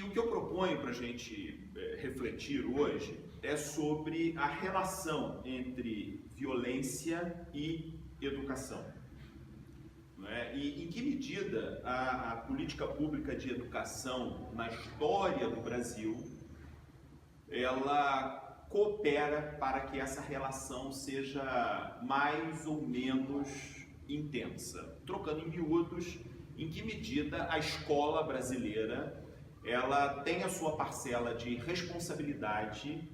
o que eu proponho para a gente refletir hoje é sobre a relação entre violência e educação. Não é? E em que medida a política pública de educação na história do Brasil ela coopera para que essa relação seja mais ou menos intensa. Trocando em miúdos, em que medida a escola brasileira ela tem a sua parcela de responsabilidade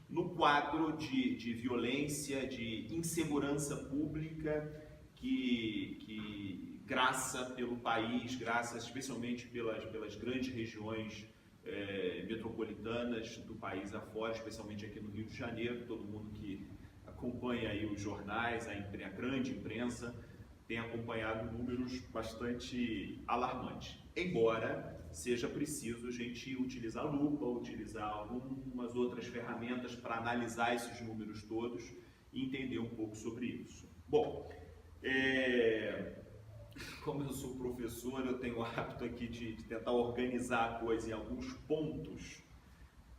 no quadro de violência, de insegurança pública que graça pelo país, graça especialmente pelas grandes regiões metropolitanas do país afora, especialmente aqui no Rio de Janeiro. Todo mundo que acompanha aí os jornais, a grande imprensa, tem acompanhado números bastante alarmantes. Embora seja preciso a gente utilizar a lupa, utilizar algumas outras ferramentas para analisar esses números todos e entender um pouco sobre isso. Bom, como eu sou professor, eu tenho o hábito aqui de tentar organizar a coisa em alguns pontos,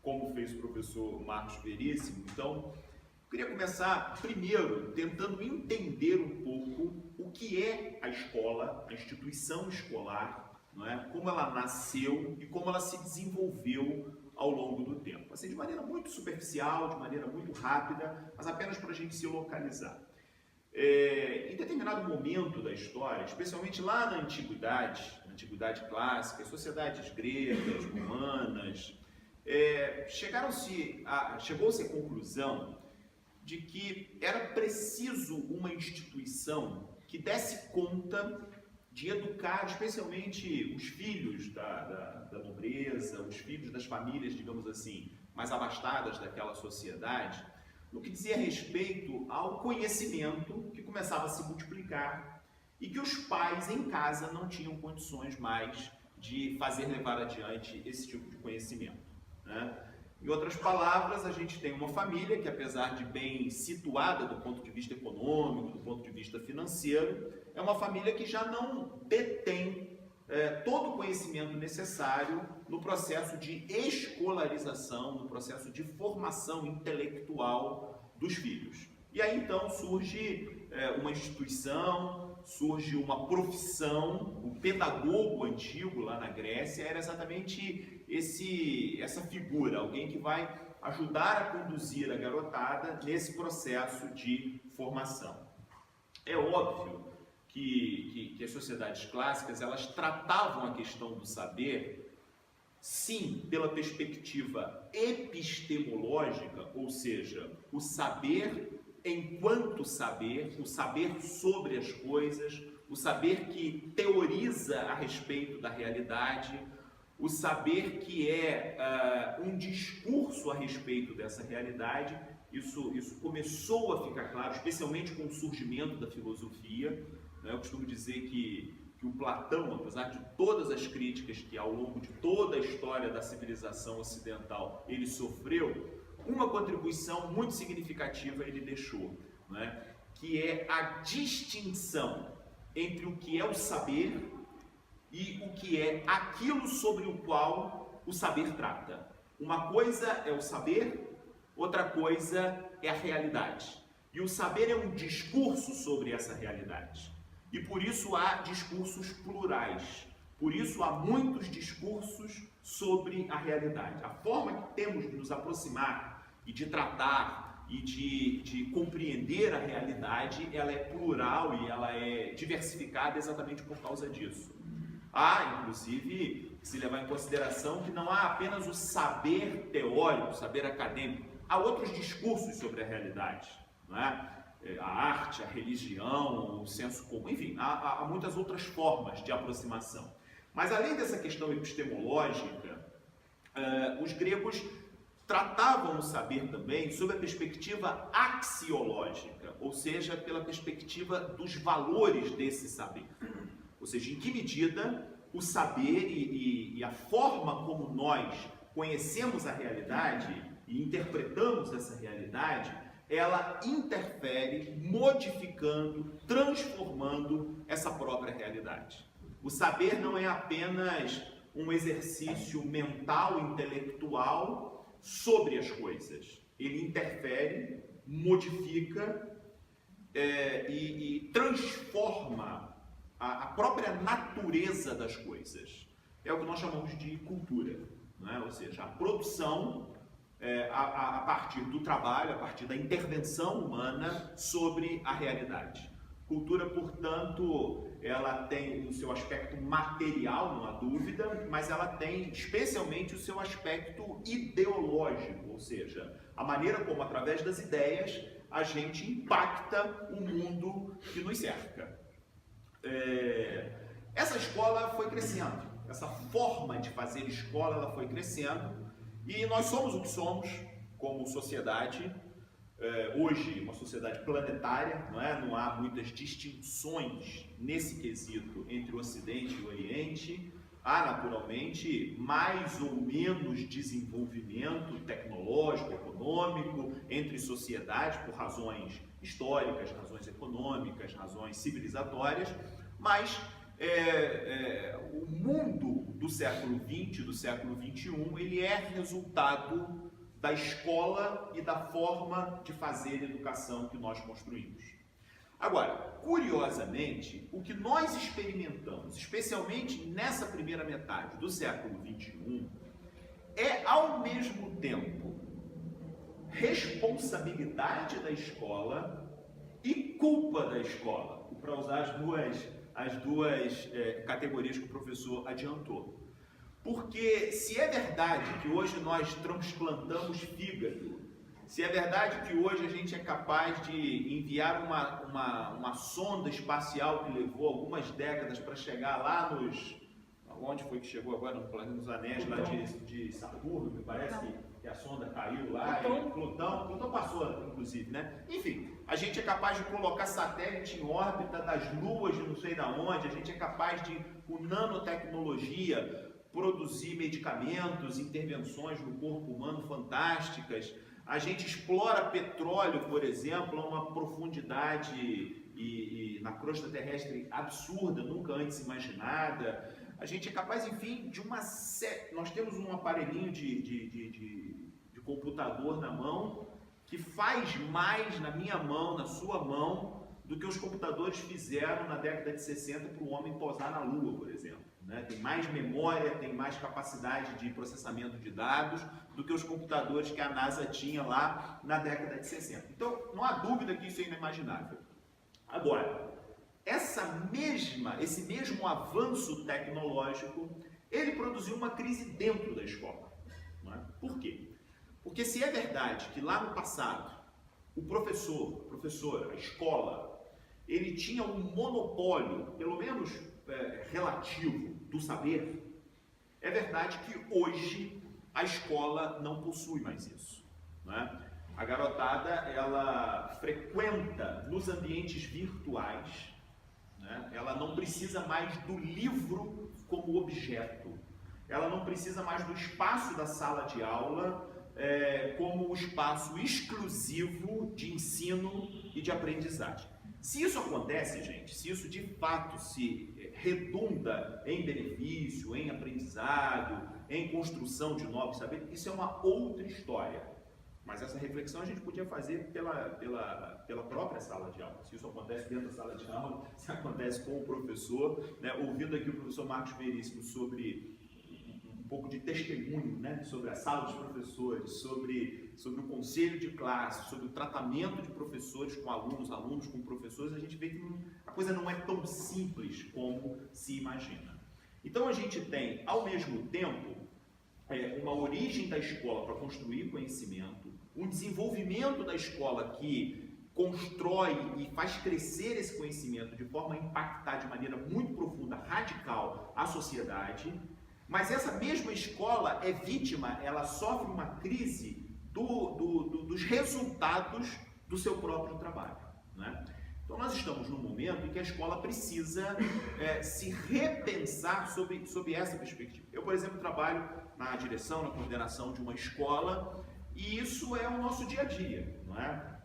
como fez o professor Marcos Veríssimo. Então, eu queria começar primeiro tentando entender um pouco o que é a escola, a instituição escolar, não é? Como ela nasceu e como ela se desenvolveu ao longo do tempo. Assim, de maneira muito superficial, de maneira muito rápida, mas apenas para a gente se localizar. Em determinado momento da história, especialmente lá na antiguidade clássica, as sociedades gregas, romanas, chegou-se à conclusão de que era preciso uma instituição que desse conta de educar especialmente os filhos da nobreza, os filhos das famílias, digamos assim, mais abastadas daquela sociedade, no que dizia respeito ao conhecimento que começava a se multiplicar e que os pais em casa não tinham condições mais de fazer levar adiante esse tipo de conhecimento, né? Em outras palavras, a gente tem uma família que, apesar de bem situada do ponto de vista econômico, do ponto de vista financeiro, é uma família que já não detém todo o conhecimento necessário no processo de escolarização, no processo de formação intelectual dos filhos. E aí então surge uma instituição, surge uma profissão. O pedagogo antigo lá na Grécia era exatamente essa figura, alguém que vai ajudar a conduzir a garotada nesse processo de formação. É óbvio que as sociedades clássicas elas tratavam a questão do saber, sim, pela perspectiva epistemológica, ou seja, o saber enquanto saber, o saber sobre as coisas, o saber que teoriza a respeito da realidade, o saber que é um discurso a respeito dessa realidade. Isso começou a ficar claro, especialmente com o surgimento da filosofia. Eu costumo dizer que o Platão, apesar de todas as críticas que ao longo de toda a história da civilização ocidental ele sofreu, uma contribuição muito significativa ele deixou, né? Que é a distinção entre o que é o saber e o que é aquilo sobre o qual o saber trata. Uma coisa é o saber, outra coisa é a realidade. E o saber é um discurso sobre essa realidade. E por isso há discursos plurais. Por isso há muitos discursos sobre a realidade. A forma que temos de nos aproximar e de tratar e de compreender a realidade, ela é plural e ela é diversificada exatamente por causa disso. Há, inclusive, que se levar em consideração que não há apenas o saber teórico, o saber acadêmico, há outros discursos sobre a realidade, não é? A arte, a religião, o senso comum, enfim, há muitas outras formas de aproximação. Mas além dessa questão epistemológica, os gregos tratavam o saber também sob a perspectiva axiológica, ou seja, pela perspectiva dos valores desse saber. Ou seja, em que medida o saber e a forma como nós conhecemos a realidade e interpretamos essa realidade, ela interfere modificando, transformando essa própria realidade. O saber não é apenas um exercício mental, intelectual sobre as coisas. Ele interfere, modifica e transforma a própria natureza das coisas. É o que nós chamamos de cultura, né? Ou seja, a produção a partir do trabalho, a partir da intervenção humana sobre a realidade. Cultura, portanto, ela tem o seu aspecto material, não há dúvida, mas ela tem especialmente o seu aspecto ideológico, ou seja, a maneira como, através das ideias, a gente impacta o mundo que nos cerca. Essa escola foi crescendo, essa forma de fazer escola ela foi crescendo e nós somos o que somos como sociedade. Hoje, uma sociedade planetária, não há muitas distinções nesse quesito entre o Ocidente e o Oriente. Há, naturalmente, mais ou menos desenvolvimento tecnológico, econômico entre sociedades por razões históricas, razões econômicas, razões civilizatórias, mas o mundo do século XX, do século XXI, ele é resultado da escola e da forma de fazer educação que nós construímos. Agora, curiosamente, o que nós experimentamos, especialmente nessa primeira metade do século XXI, é ao mesmo tempo responsabilidade da escola e culpa da escola, para usar as duas categorias que o professor adiantou. Porque se é verdade que hoje nós transplantamos fígado, se é verdade que hoje a gente é capaz de enviar uma sonda espacial que levou algumas décadas para chegar lá onde foi que chegou agora no planeta dos anéis, lá de Saturno, me parece que a sonda caiu lá, Plutão passou, inclusive, né? Enfim, a gente é capaz de colocar satélite em órbita das luas de não sei da onde, a gente é capaz de, com nanotecnologia, produzir medicamentos, intervenções no corpo humano fantásticas. A gente explora petróleo, por exemplo, a uma profundidade e na crosta terrestre absurda, nunca antes imaginada. A gente é capaz, enfim, de uma série... Nós temos um aparelhinho de computador na mão que faz mais na minha mão, na sua mão, do que os computadores fizeram na década de 60 para o homem pousar na Lua, por exemplo. Tem mais memória, tem mais capacidade de processamento de dados do que os computadores que a NASA tinha lá na década de 60. Então, não há dúvida que isso é inimaginável. Agora, esse mesmo avanço tecnológico, ele produziu uma crise dentro da escola. Por quê? Porque se é verdade que lá no passado, o professor, a professora, a escola, ele tinha um monopólio, pelo menos relativo, do saber, é verdade que hoje a escola não possui mais isso. A garotada, ela frequenta nos ambientes virtuais, ela não precisa mais do livro como objeto, ela não precisa mais do espaço da sala de aula como o espaço exclusivo de ensino e de aprendizagem. Se isso acontece, gente, se isso de fato se redunda em benefício, em aprendizado, em construção de novos saberes, isso é uma outra história. Mas essa reflexão a gente podia fazer pela própria sala de aula. Se isso acontece dentro da sala de aula, se acontece com o professor, ouvindo aqui o professor Marcos Veríssimo sobre um pouco de testemunho, sobre a sala dos professores, sobre o conselho de classe, sobre o tratamento de professores com alunos, alunos com professores, a gente vê que a coisa não é tão simples como se imagina. Então a gente tem, ao mesmo tempo, uma origem da escola para construir conhecimento, um desenvolvimento da escola que constrói e faz crescer esse conhecimento de forma a impactar de maneira muito profunda, radical, a sociedade. Mas essa mesma escola é vítima, ela sofre uma crise dos resultados do seu próprio trabalho. Então nós estamos num momento em que a escola precisa se repensar sobre essa perspectiva. Eu, por exemplo, trabalho na direção, na coordenação de uma escola e isso é o nosso dia a dia.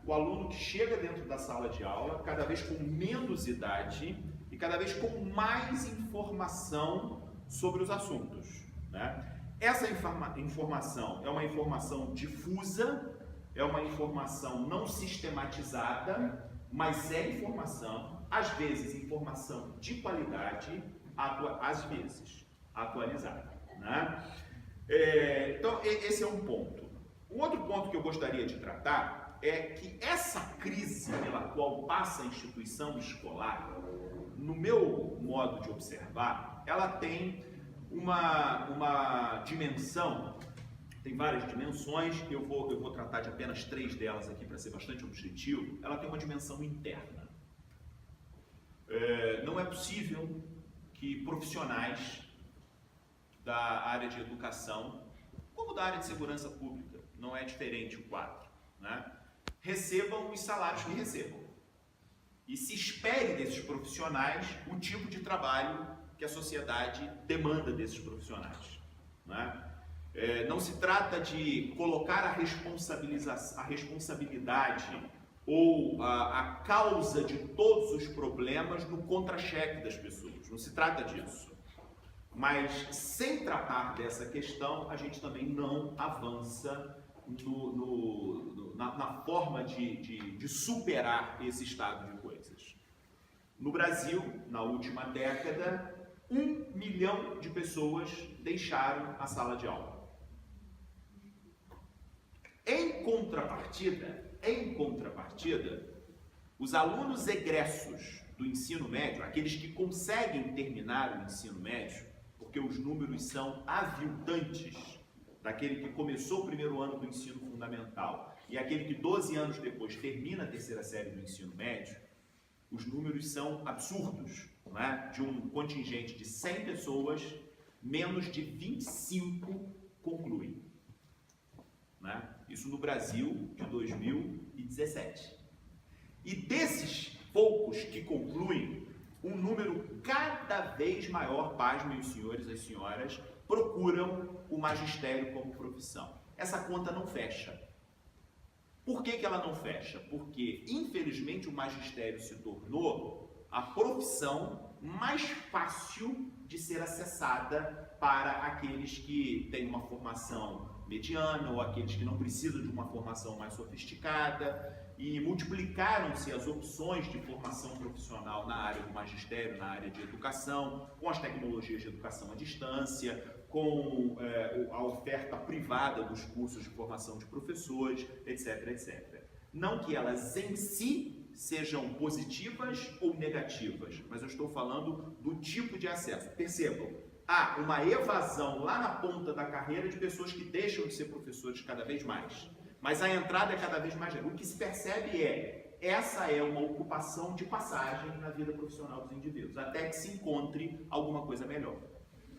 O aluno que chega dentro da sala de aula, cada vez com menos idade e cada vez com mais informação sobre os assuntos. né? Essa informação é uma informação difusa, é uma informação não sistematizada, mas é informação, às vezes informação de qualidade, às vezes atualizada, né? Então, esse é um ponto. Um outro ponto que eu gostaria de tratar é que essa crise pela qual passa a instituição escolar, no meu modo de observar, ela tem uma dimensão, tem várias dimensões, eu vou tratar de apenas 3 delas aqui para ser bastante objetivo. Ela tem uma dimensão interna. Não é possível que profissionais da área de educação, como da área de segurança pública, não é diferente o quadro, né, recebam os salários que recebam. E se espere desses profissionais o tipo de trabalho que a sociedade demanda desses profissionais, né? Não se trata de colocar a responsabilidade ou a causa de todos os problemas no contra-cheque das pessoas. Não se trata disso. Mas sem tratar dessa questão, a gente também não avança na forma de superar esse estado de coisas. No Brasil, na última década, 1 milhão de pessoas deixaram a sala de aula. Em contrapartida, os alunos egressos do ensino médio, aqueles que conseguem terminar o ensino médio, porque os números são aviltantes, daquele que começou o primeiro ano do ensino fundamental e aquele que 12 anos depois termina a terceira série do ensino médio, os números são absurdos, não é? De um contingente de 100 pessoas, menos de 25 concluem, né? Isso no Brasil de 2017. E desses poucos que concluem, um número cada vez maior, pasmem os senhores e as senhoras, procuram o magistério como profissão. Essa conta não fecha. Por que ela não fecha? Porque, infelizmente, o magistério se tornou a profissão mais fácil de ser acessada para aqueles que têm uma formação mediana ou aqueles que não precisam de uma formação mais sofisticada, e multiplicaram-se as opções de formação profissional na área do magistério, na área de educação, com as tecnologias de educação à distância, com a oferta privada dos cursos de formação de professores, etc, etc. Não que elas em si sejam positivas ou negativas, mas eu estou falando do tipo de acesso. Percebam, há uma evasão lá na ponta da carreira de pessoas que deixam de ser professores cada vez mais. Mas a entrada é cada vez mais grande. O que se percebe essa é uma ocupação de passagem na vida profissional dos indivíduos, até que se encontre alguma coisa melhor.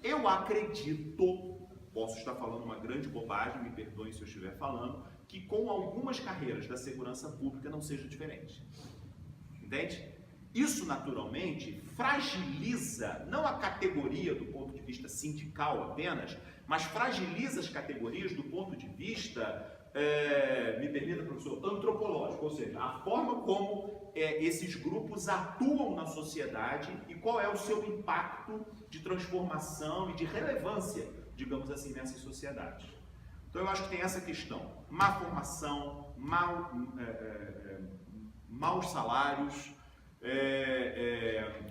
Eu acredito, posso estar falando uma grande bobagem, me perdoem se eu estiver falando, que com algumas carreiras da segurança pública não seja diferente. Entende? Isso, naturalmente, fragiliza, não a categoria do ponto de vista sindical apenas, mas fragiliza as categorias do ponto de vista, me permita, professor, antropológico, ou seja, a forma como esses grupos atuam na sociedade e qual é o seu impacto de transformação e de relevância, digamos assim, nessas sociedades. Então, eu acho que tem essa questão: má formação, maus salários,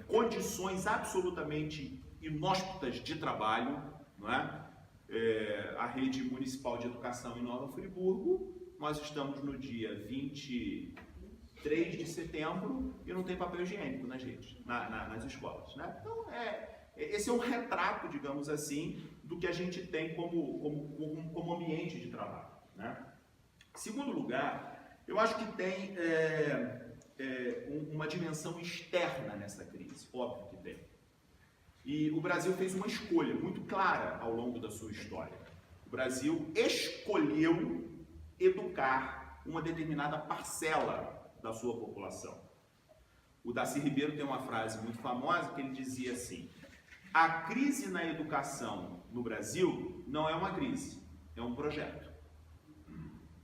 condições absolutamente inóspitas de trabalho, não é? A rede municipal de educação em Nova Friburgo, nós estamos no dia 23 de setembro e não tem papel higiênico nas redes, nas escolas, né? Então, esse é um retrato, digamos assim, do que a gente tem como ambiente de trabalho, né? Segundo lugar, eu acho que tem uma dimensão externa nessa crise, óbvio que tem. E o Brasil fez uma escolha muito clara ao longo da sua história. O Brasil escolheu educar uma determinada parcela da sua população. O Darcy Ribeiro tem uma frase muito famosa que ele dizia assim: a crise na educação no Brasil não é uma crise, é um projeto.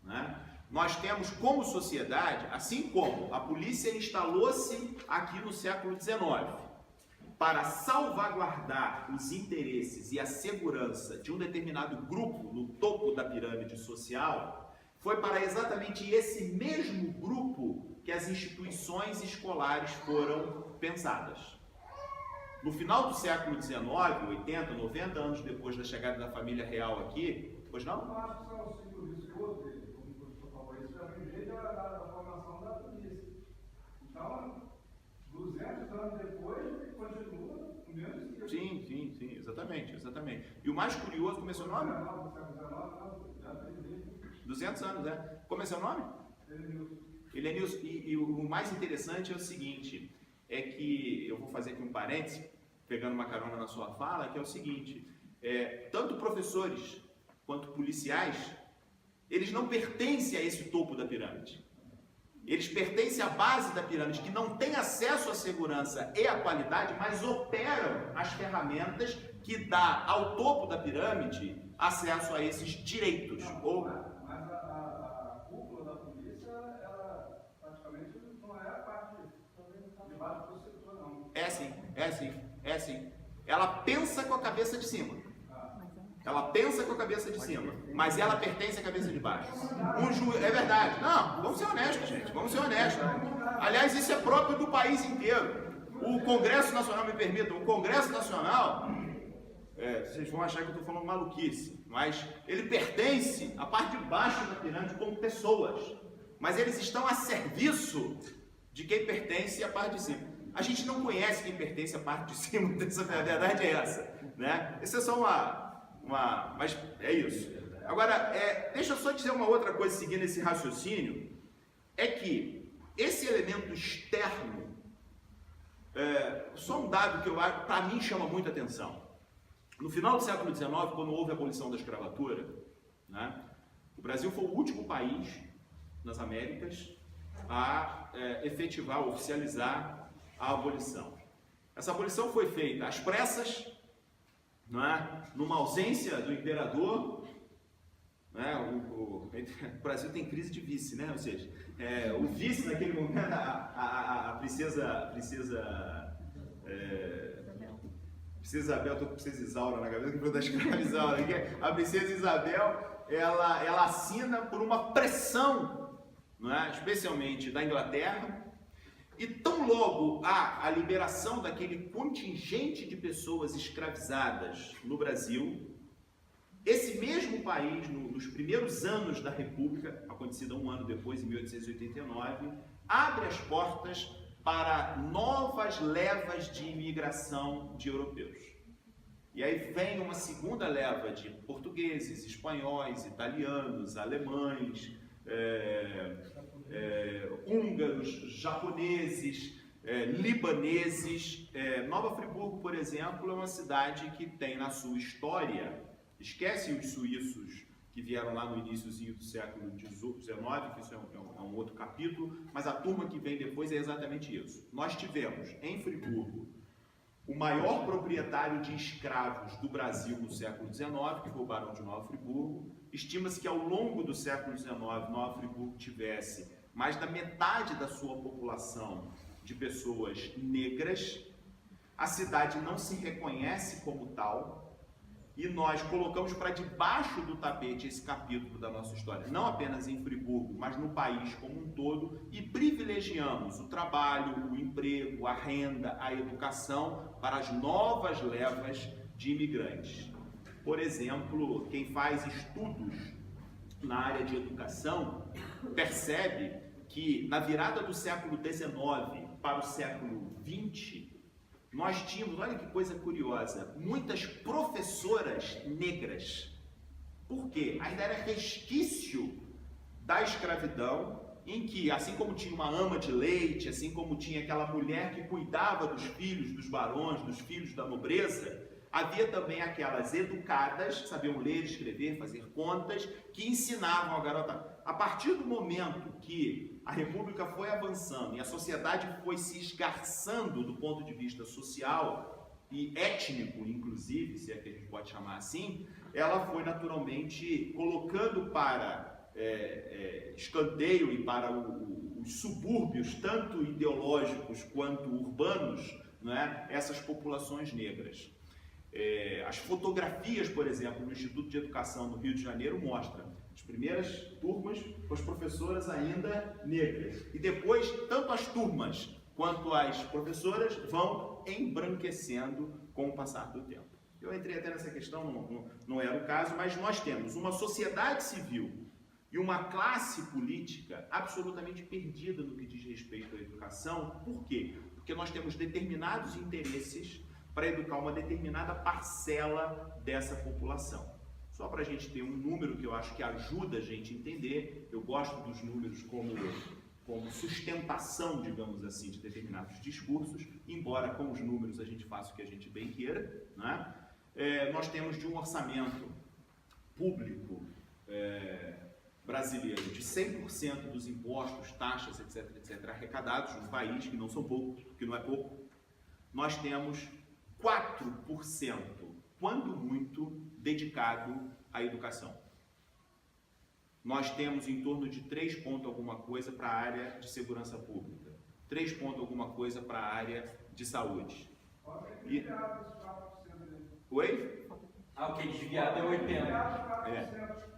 Né? Nós temos como sociedade, assim como a polícia instalou-se aqui no século XIX, para salvaguardar os interesses e a segurança de um determinado grupo no topo da pirâmide social, foi para exatamente esse mesmo grupo que as instituições escolares foram pensadas. No final do século XIX, 80, 90 anos depois da chegada da família real aqui, pois não? Eu acho que são os ciclos viscosos, como o professor falou, isso já vem desde a formação da polícia. Então, 200 anos depois, continua o mesmo ciclo. Sim, exatamente. E o mais curioso, como é seu nome? 200 anos, é. Como é seu nome? Elenilson. E o mais interessante é o seguinte, é que, eu vou fazer aqui um parêntese, pegando uma carona na sua fala, que é o seguinte, tanto professores quanto policiais, eles não pertencem a esse topo da pirâmide. Eles pertencem à base da pirâmide, que não tem acesso à segurança e à qualidade, mas operam as ferramentas que dá ao topo da pirâmide acesso a esses direitos. Mas a cúpula da polícia, ela praticamente não é a parte de baixo do setor, não. É sim. Ela pensa com a cabeça de cima. Ela pensa com a cabeça de cima, mas ela pertence à cabeça de baixo. É verdade. Não, vamos ser honestos, gente. Vamos ser honestos. Aliás, isso é próprio do país inteiro. O Congresso Nacional, me permitam, o Congresso Nacional, vocês vão achar que eu estou falando maluquice, mas ele pertence à parte de baixo da pirâmide como pessoas. Mas eles estão a serviço de quem pertence à parte de cima. A gente não conhece quem pertence à parte de cima, a verdade é essa, né? Essa é só mas é isso. Agora, deixa eu só dizer uma outra coisa, seguindo esse raciocínio, é que esse elemento externo, só um dado que para mim chama muita atenção. No final do século XIX, quando houve a abolição da escravatura, né, o Brasil foi o último país nas Américas a efetivar, oficializar a abolição. Essa abolição foi feita às pressas, não é? Numa ausência do imperador, né? O Brasil tem crise de vice, né? Ou seja, o vice naquele momento, a princesa Isabel, estou com a princesa Isaura na cabeça, que foi da escrava Isaura, a princesa Isabel, ela assina por uma pressão, não é? Especialmente da Inglaterra. E tão logo há a liberação daquele contingente de pessoas escravizadas no Brasil, esse mesmo país, nos primeiros anos da República, acontecida um ano depois, em 1889, abre as portas para novas levas de imigração de europeus. E aí vem uma segunda leva de portugueses, espanhóis, italianos, alemães, húngaros, japoneses, libaneses. Nova Friburgo, por exemplo, é uma cidade que tem na sua história, esquece os suíços que vieram lá no iníciozinho do século XIX, que isso é um outro capítulo, mas a turma que vem depois é exatamente isso. Nós tivemos em Friburgo o maior proprietário de escravos do Brasil no século XIX, que foi o Barão de Nova Friburgo. Estima-se que ao longo do século XIX, Nova Friburgo tivesse mais da metade da sua população de pessoas negras. A cidade não se reconhece como tal, e nós colocamos para debaixo do tapete esse capítulo da nossa história, não apenas em Friburgo, mas no país como um todo, e privilegiamos o trabalho, o emprego, a renda, a educação para as novas levas de imigrantes. Por exemplo, quem faz estudos na área de educação percebe que na virada do século XIX para o século XX, nós tínhamos, olha que coisa curiosa, muitas professoras negras. Por quê? Ainda era resquício da escravidão, em que, assim como tinha uma ama de leite, assim como tinha aquela mulher que cuidava dos filhos dos barões, dos filhos da nobreza, havia também aquelas educadas, que sabiam ler, escrever, fazer contas, que ensinavam a garota. A partir do momento que a República foi avançando e a sociedade foi se esgarçando do ponto de vista social e étnico, inclusive, se é que a gente pode chamar assim, ela foi naturalmente colocando para escanteio e para os subúrbios, tanto ideológicos quanto urbanos, não é, essas populações negras. As fotografias, por exemplo, no Instituto de Educação do Rio de Janeiro mostram as primeiras turmas com as professoras ainda negras. E depois, tanto as turmas quanto as professoras vão embranquecendo com o passar do tempo. Eu entrei até nessa questão, não era o caso, mas nós temos uma sociedade civil e uma classe política absolutamente perdida no que diz respeito à educação. Por quê? Porque nós temos determinados interesses para educar uma determinada parcela dessa população. Só para a gente ter um número que eu acho que ajuda a gente a entender, eu gosto dos números como sustentação, digamos assim, de determinados discursos, embora com os números a gente faça o que a gente bem queira, né? Nós temos de um orçamento público brasileiro de 100% dos impostos, taxas, etc., arrecadados no país, que não são poucos, que não é pouco, nós temos 4%, quando muito, dedicado à educação. Nós temos em torno de 3 ponto alguma coisa para a área de segurança pública, 3 ponto alguma coisa para a área de saúde. Oi? O que desviado é 80.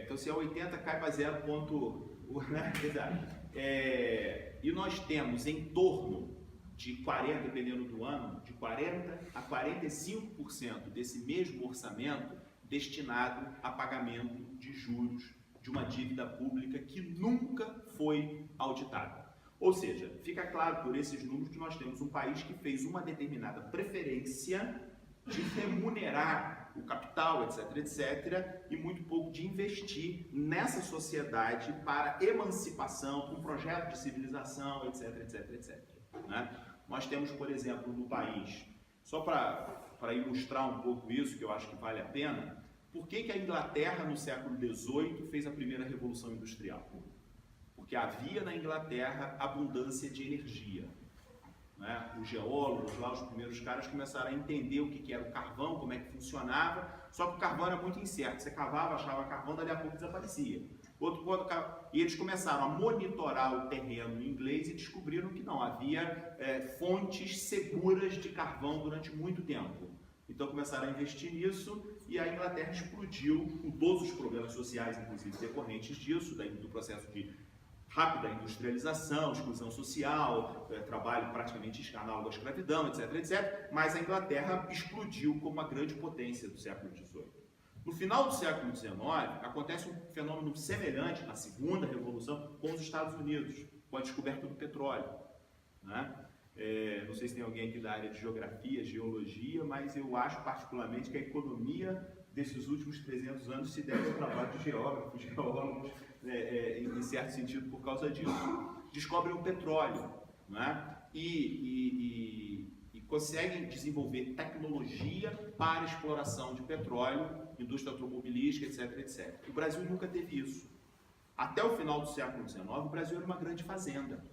Então se é 80 cai para 0 ponto, né? E nós temos em torno de 40, dependendo do ano, de 40 a 45% desse mesmo orçamento destinado a pagamento de juros de uma dívida pública que nunca foi auditada. Ou seja, fica claro por esses números que nós temos um país que fez uma determinada preferência de remunerar o capital, etc., e muito pouco de investir nessa sociedade para emancipação, um projeto de civilização, etc., né? Nós temos, por exemplo, no país, só para ilustrar um pouco isso, que eu acho que vale a pena, por que a Inglaterra, no século XVIII, fez a primeira Revolução Industrial? Porque havia na Inglaterra abundância de energia. Né? Os geólogos lá, os primeiros caras, começaram a entender o que era o carvão, como é que funcionava, só que o carvão era muito incerto. Você cavava, achava carvão, dali a pouco desaparecia. E eles começaram a monitorar o terreno inglês e descobriram que não havia fontes seguras de carvão durante muito tempo. Então começaram a investir nisso e a Inglaterra explodiu com todos os problemas sociais, inclusive decorrentes disso, do processo de rápida industrialização, exclusão social, trabalho praticamente análogo à escravidão, etc., mas a Inglaterra explodiu como uma grande potência do século XVIII. No final do século XIX, acontece um fenômeno semelhante na segunda revolução com os Estados Unidos, com a descoberta do petróleo. Né? Não sei se tem alguém aqui da área de geografia, geologia, mas eu acho particularmente que a economia desses últimos 300 anos se deve ao trabalho de geógrafos, geólogos, em certo sentido, por causa disso. Descobrem o petróleo, né? E conseguem desenvolver tecnologia para exploração de petróleo, indústria automobilística, etc. O Brasil nunca teve isso. Até o final do século XIX, o Brasil era uma grande fazenda.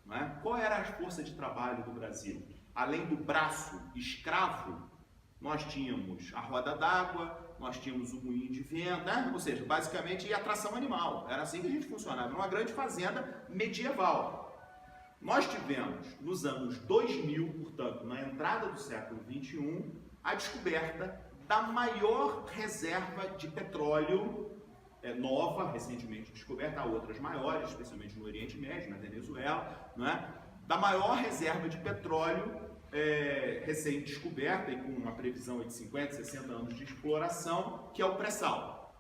Não é? Qual era a força de trabalho do Brasil? Além do braço escravo, nós tínhamos a roda d'água, nós tínhamos o moinho de vento, né? Ou seja, basicamente a tração animal. Era assim que a gente funcionava, uma grande fazenda medieval. Nós tivemos, nos anos 2000, portanto, na entrada do século XXI, a descoberta da maior reserva de petróleo nova, recentemente descoberta, há outras maiores, especialmente no Oriente Médio, na Venezuela, né? Da maior reserva de petróleo recém-descoberta e com uma previsão de 50, 60 anos de exploração, que é o pré-sal.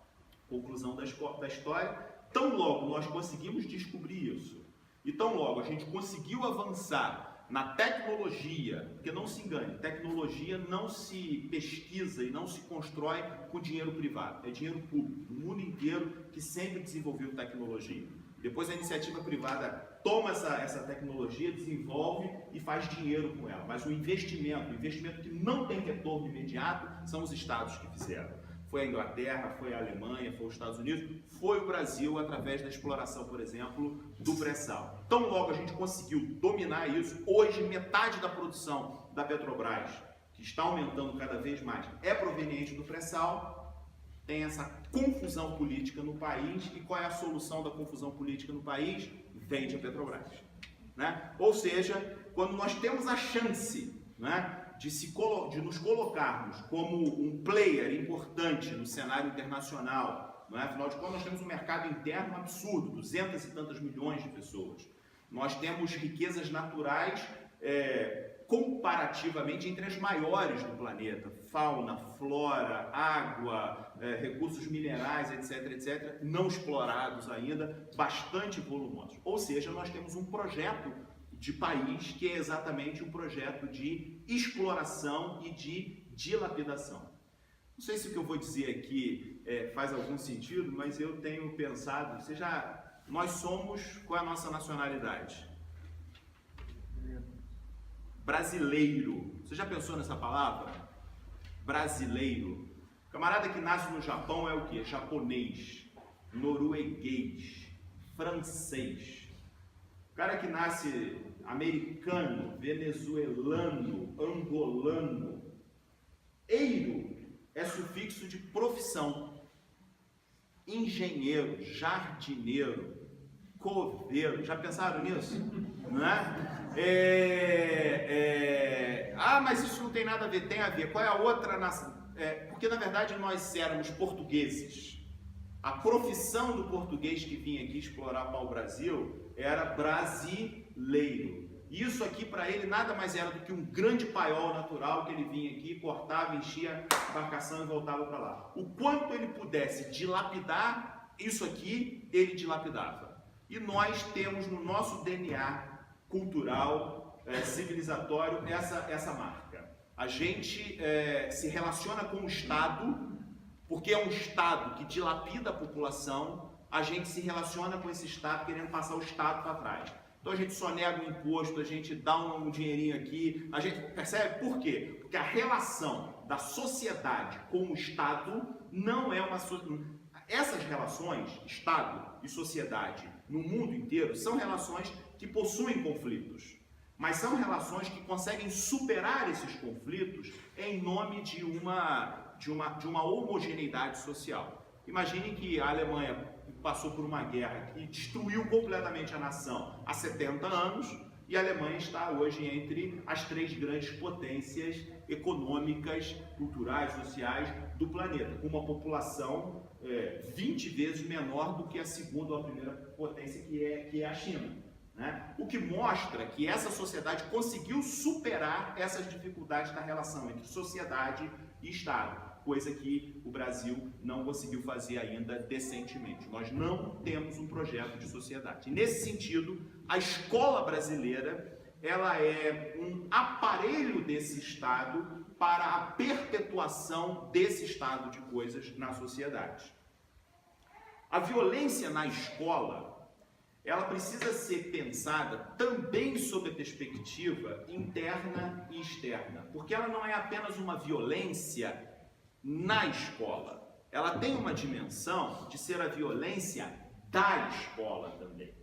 Conclusão da história, tão logo nós conseguimos descobrir isso, e tão logo a gente conseguiu avançar na tecnologia, porque não se engane, tecnologia não se pesquisa e não se constrói com dinheiro privado, é dinheiro público, o mundo inteiro que sempre desenvolveu tecnologia. Depois a iniciativa privada toma essa tecnologia, desenvolve e faz dinheiro com ela, mas o investimento que não tem retorno imediato, são os estados que fizeram. Foi a Inglaterra, foi a Alemanha, foi os Estados Unidos, foi o Brasil através da exploração, por exemplo, do pré-sal. Tão logo a gente conseguiu dominar isso, hoje metade da produção da Petrobras, que está aumentando cada vez mais, é proveniente do pré-sal. Tem essa confusão política no país, e qual é a solução da confusão política no país? Vende a Petrobras. Né? Ou seja, quando nós temos a chance, né, de nos colocarmos como um player importante no cenário internacional, não é? Afinal de contas, nós temos um mercado interno absurdo, 200 e tantas milhões de pessoas. Nós temos riquezas naturais comparativamente entre as maiores do planeta, fauna, flora, água, recursos minerais, etc, etc, não explorados ainda, bastante volumosos. Ou seja, nós temos um projeto de país que é exatamente um projeto de exploração e de dilapidação. Não sei se o que eu vou dizer aqui faz algum sentido, mas eu tenho pensado, nós somos, qual é a nossa nacionalidade? Brasileiro. Você já pensou nessa palavra? Brasileiro. O camarada que nasce no Japão é o quê? Japonês, norueguês, francês. O cara que nasce americano, venezuelano, angolano. Eiro é sufixo de profissão. Engenheiro, jardineiro, coveiro. Já pensaram nisso? Não é? Mas isso não tem nada a ver. Tem a ver. Qual é a outra nação? Porque na verdade nós éramos portugueses. A profissão do português que vinha aqui explorar pau-brasil era brasileiro. Isso aqui para ele nada mais era do que um grande paiol natural que ele vinha aqui, cortava, enchia a embarcação e voltava para lá. O quanto ele pudesse dilapidar isso aqui, ele dilapidava. E nós temos no nosso DNA cultural, civilizatório, essa marca. A gente se relaciona com o Estado, porque é um Estado que dilapida a população, a gente se relaciona com esse Estado querendo passar o Estado para trás. Então a gente só nega um imposto, a gente dá um dinheirinho aqui, a gente percebe por quê? Porque a relação da sociedade com o Estado não é uma... Essas relações, Estado e sociedade, no mundo inteiro, são relações que possuem conflitos, mas são relações que conseguem superar esses conflitos em nome de uma homogeneidade social. Imagine que a Alemanha passou por uma guerra que destruiu completamente a nação há 70 anos e a Alemanha está hoje entre as 3 grandes potências econômicas, culturais, sociais do planeta, com uma população 20 vezes menor do que a segunda ou a primeira potência, que é a China, né? O que mostra que essa sociedade conseguiu superar essas dificuldades da relação entre sociedade e Estado, coisa que o Brasil não conseguiu fazer ainda decentemente. Nós não temos um projeto de sociedade. E nesse sentido, a escola brasileira ela é um aparelho desse Estado para a perpetuação desse estado de coisas na sociedade. A violência na escola, ela precisa ser pensada também sob a perspectiva interna e externa, porque ela não é apenas uma violência na escola, ela tem uma dimensão de ser a violência da escola também.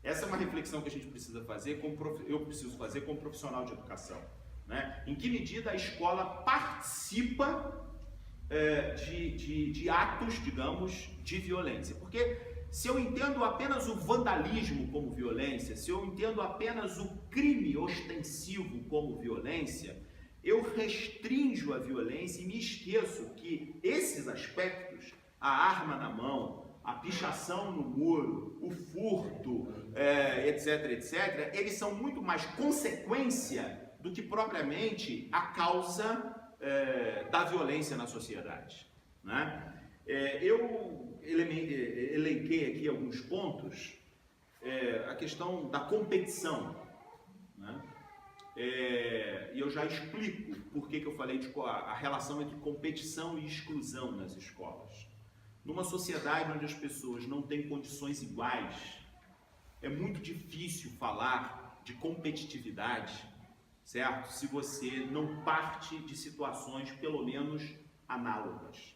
Essa é uma reflexão que a gente precisa fazer, eu preciso fazer como profissional de educação, né? Em que medida a escola participa de atos, digamos, de violência? Porque se eu entendo apenas o vandalismo como violência, se eu entendo apenas o crime ostensivo como violência, eu restringo a violência e me esqueço que esses aspectos, a arma na mão, a pichação no muro, o furto, etc, etc, eles são muito mais consequência do que propriamente a causa da violência na sociedade, né? Eu elenquei aqui alguns pontos, a questão da competição, né? E eu já explico por que eu falei de a relação entre competição e exclusão nas escolas. Numa sociedade onde as pessoas não têm condições iguais, é muito difícil falar de competitividade, certo? Se você não parte de situações pelo menos análogas,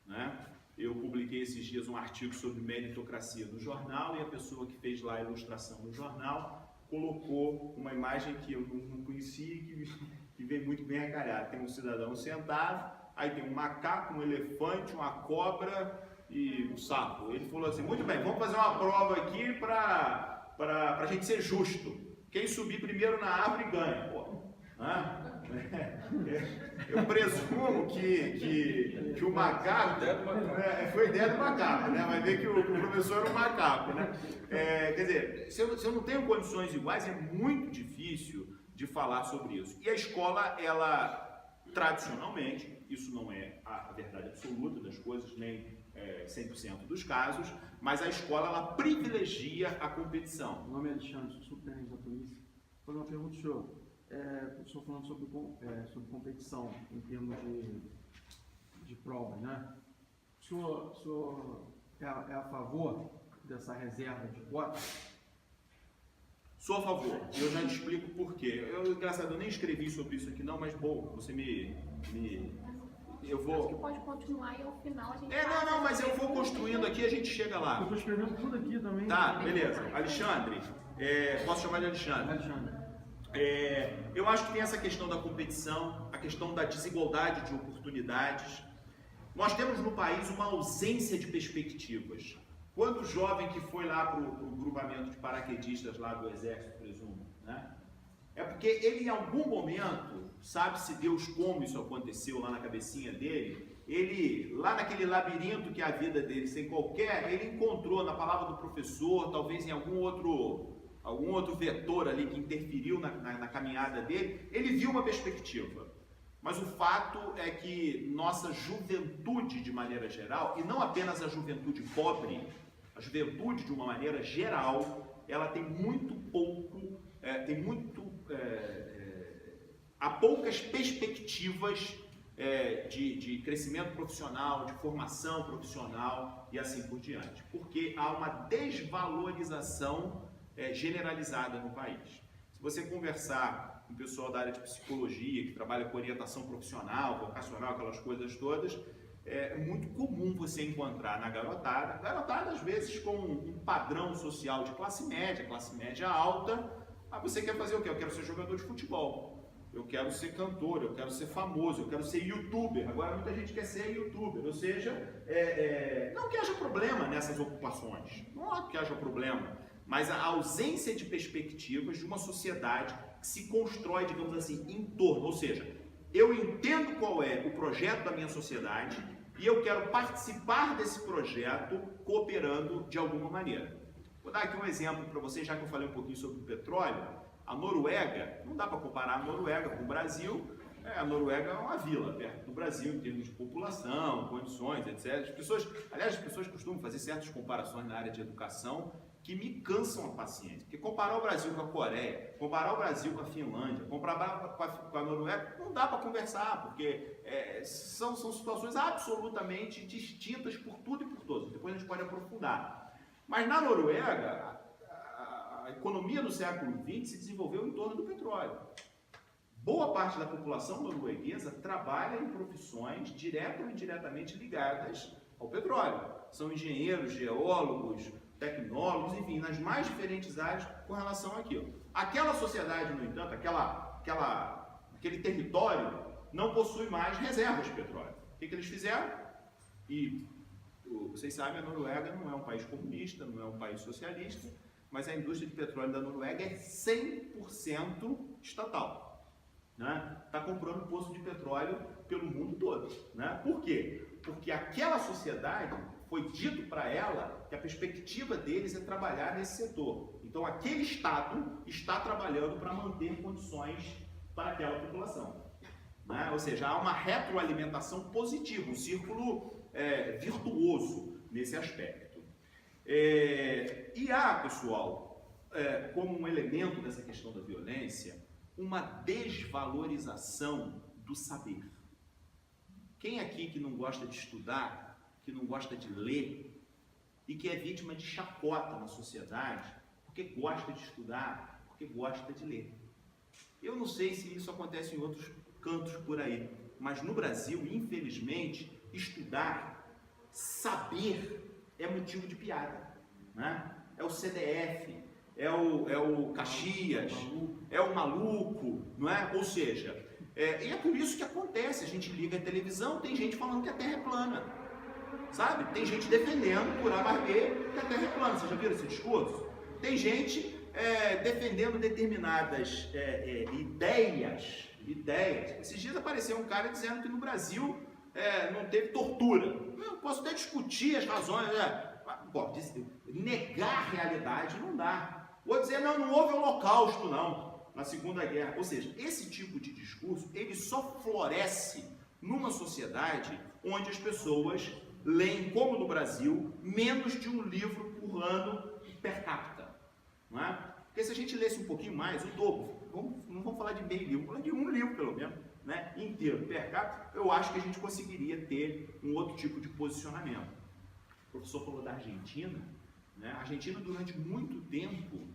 né? Eu publiquei esses dias um artigo sobre meritocracia no jornal e a pessoa que fez lá a ilustração no jornal colocou uma imagem que eu não conhecia e que veio muito bem acalhada. Tem um cidadão sentado, aí tem um macaco, um elefante, uma cobra e um sapo. Ele falou assim: muito bem, vamos fazer uma prova aqui para a gente ser justo. quem subir primeiro na árvore ganha. Pô. Eu presumo que o macaco foi ideia do macaco, né? Vai ver que o professor era um macaco, né? Quer dizer, se eu não tenho condições iguais, é muito difícil de falar sobre isso. E a escola, ela, tradicionalmente, isso não é a verdade absoluta das coisas, nem 100% dos casos, mas a escola, ela privilegia a competição. Meu nome é Alexandre, sou subtenente da polícia. Vou fazer uma pergunta ao senhor. O senhor falando sobre competição em termos de provas, né? O senhor é a favor dessa reserva de cotas? Sou a favor, e eu já te explico por quê. Engraçado, eu nem escrevi sobre isso aqui não, mas bom, você eu vou... Acho que pode continuar e ao final a gente... Não, mas eu vou construindo aqui e a gente chega lá. Eu estou escrevendo tudo aqui também. Tá, beleza. Alexandre, posso chamar de Alexandre? Alexandre. Eu acho que tem essa questão da competição, a questão da desigualdade de oportunidades. Nós temos no país uma ausência de perspectivas. Quanto jovem que foi lá para o grupamento de paraquedistas lá do Exército, presumo, né? É porque ele em algum momento, sabe-se Deus como isso aconteceu lá na cabecinha dele, ele, lá naquele labirinto que é a vida dele, sem qualquer, ele encontrou na palavra do professor, talvez em algum outro vetor ali que interferiu na caminhada dele, ele viu uma perspectiva. Mas o fato é que nossa juventude, de maneira geral, e não apenas a juventude pobre, a juventude de uma maneira geral, ela tem muito pouco, há poucas perspectivas de crescimento profissional, de formação profissional e assim por diante. Porque há uma desvalorização generalizada no país. Se você conversar com o pessoal da área de psicologia, que trabalha com orientação profissional, vocacional, aquelas coisas todas, é muito comum você encontrar na garotada às vezes com um padrão social de classe média alta. Você quer fazer o quê? Eu quero ser jogador de futebol, eu quero ser cantor, eu quero ser famoso, eu quero ser youtuber. Agora muita gente quer ser youtuber, ou seja, não que haja problema nessas ocupações, não há que haja problema, mas a ausência de perspectivas de uma sociedade que se constrói, digamos assim, em torno, ou seja, eu entendo qual é o projeto da minha sociedade e eu quero participar desse projeto cooperando de alguma maneira. Vou dar aqui um exemplo para vocês, já que eu falei um pouquinho sobre o petróleo. A Noruega, não dá para comparar a Noruega com o Brasil, a Noruega é uma vila perto do Brasil em termos de população, condições, etc. As pessoas costumam fazer certas comparações na área de educação que me cansam a paciência. Porque comparar o Brasil com a Coreia, comparar o Brasil com a Finlândia, comparar com a Noruega, não dá para conversar, porque são situações absolutamente distintas por tudo e por todos. Depois a gente pode aprofundar. Mas na Noruega, a economia do século XX se desenvolveu em torno do petróleo. Boa parte da população norueguesa trabalha em profissões direta ou indiretamente ligadas ao petróleo. São engenheiros, geólogos, tecnólogos, enfim, nas mais diferentes áreas com relação àquilo. Aquela sociedade, no entanto, aquele território não possui mais reservas de petróleo. O que eles fizeram? E vocês sabem, a Noruega não é um país comunista, não é um país socialista, mas a indústria de petróleo da Noruega é 100% estatal. Está comprando poço de petróleo pelo mundo todo. Né? Por quê? Porque aquela sociedade foi dito para ela que a perspectiva deles é trabalhar nesse setor. Então, aquele Estado está trabalhando para manter condições para aquela população. Né? Ou seja, há uma retroalimentação positiva, um círculo virtuoso nesse aspecto. E há, pessoal, como um elemento dessa questão da violência, uma desvalorização do saber. Quem aqui que não gosta de estudar, que não gosta de ler e que é vítima de chacota na sociedade porque gosta de estudar, porque gosta de ler? Eu não sei se isso acontece em outros cantos por aí, mas no Brasil, infelizmente, estudar, saber é motivo de piada, né? É o CDF, é o Caxias, é o maluco, não é? Ou seja, e é por isso que acontece, a gente liga a televisão, tem gente falando que a Terra é plana, sabe? Tem gente defendendo por A mais B que a Terra é plana. Vocês já viram esse discurso? Tem gente defendendo determinadas ideias. Esses dias apareceu um cara dizendo que no Brasil não teve tortura. Eu posso até discutir as razões, negar a realidade não dá. Vou dizer, não houve holocausto não, na Segunda Guerra. Ou seja, esse tipo de discurso, ele só floresce numa sociedade onde as pessoas leem, como no Brasil, menos de um livro por ano per capita. Não é? Porque se a gente lesse um pouquinho mais, o dobro, não vamos falar de meio livro, vamos falar de um livro pelo menos, né, inteiro, per capita, eu acho que a gente conseguiria ter um outro tipo de posicionamento. O professor falou da Argentina, né? A Argentina durante muito tempo,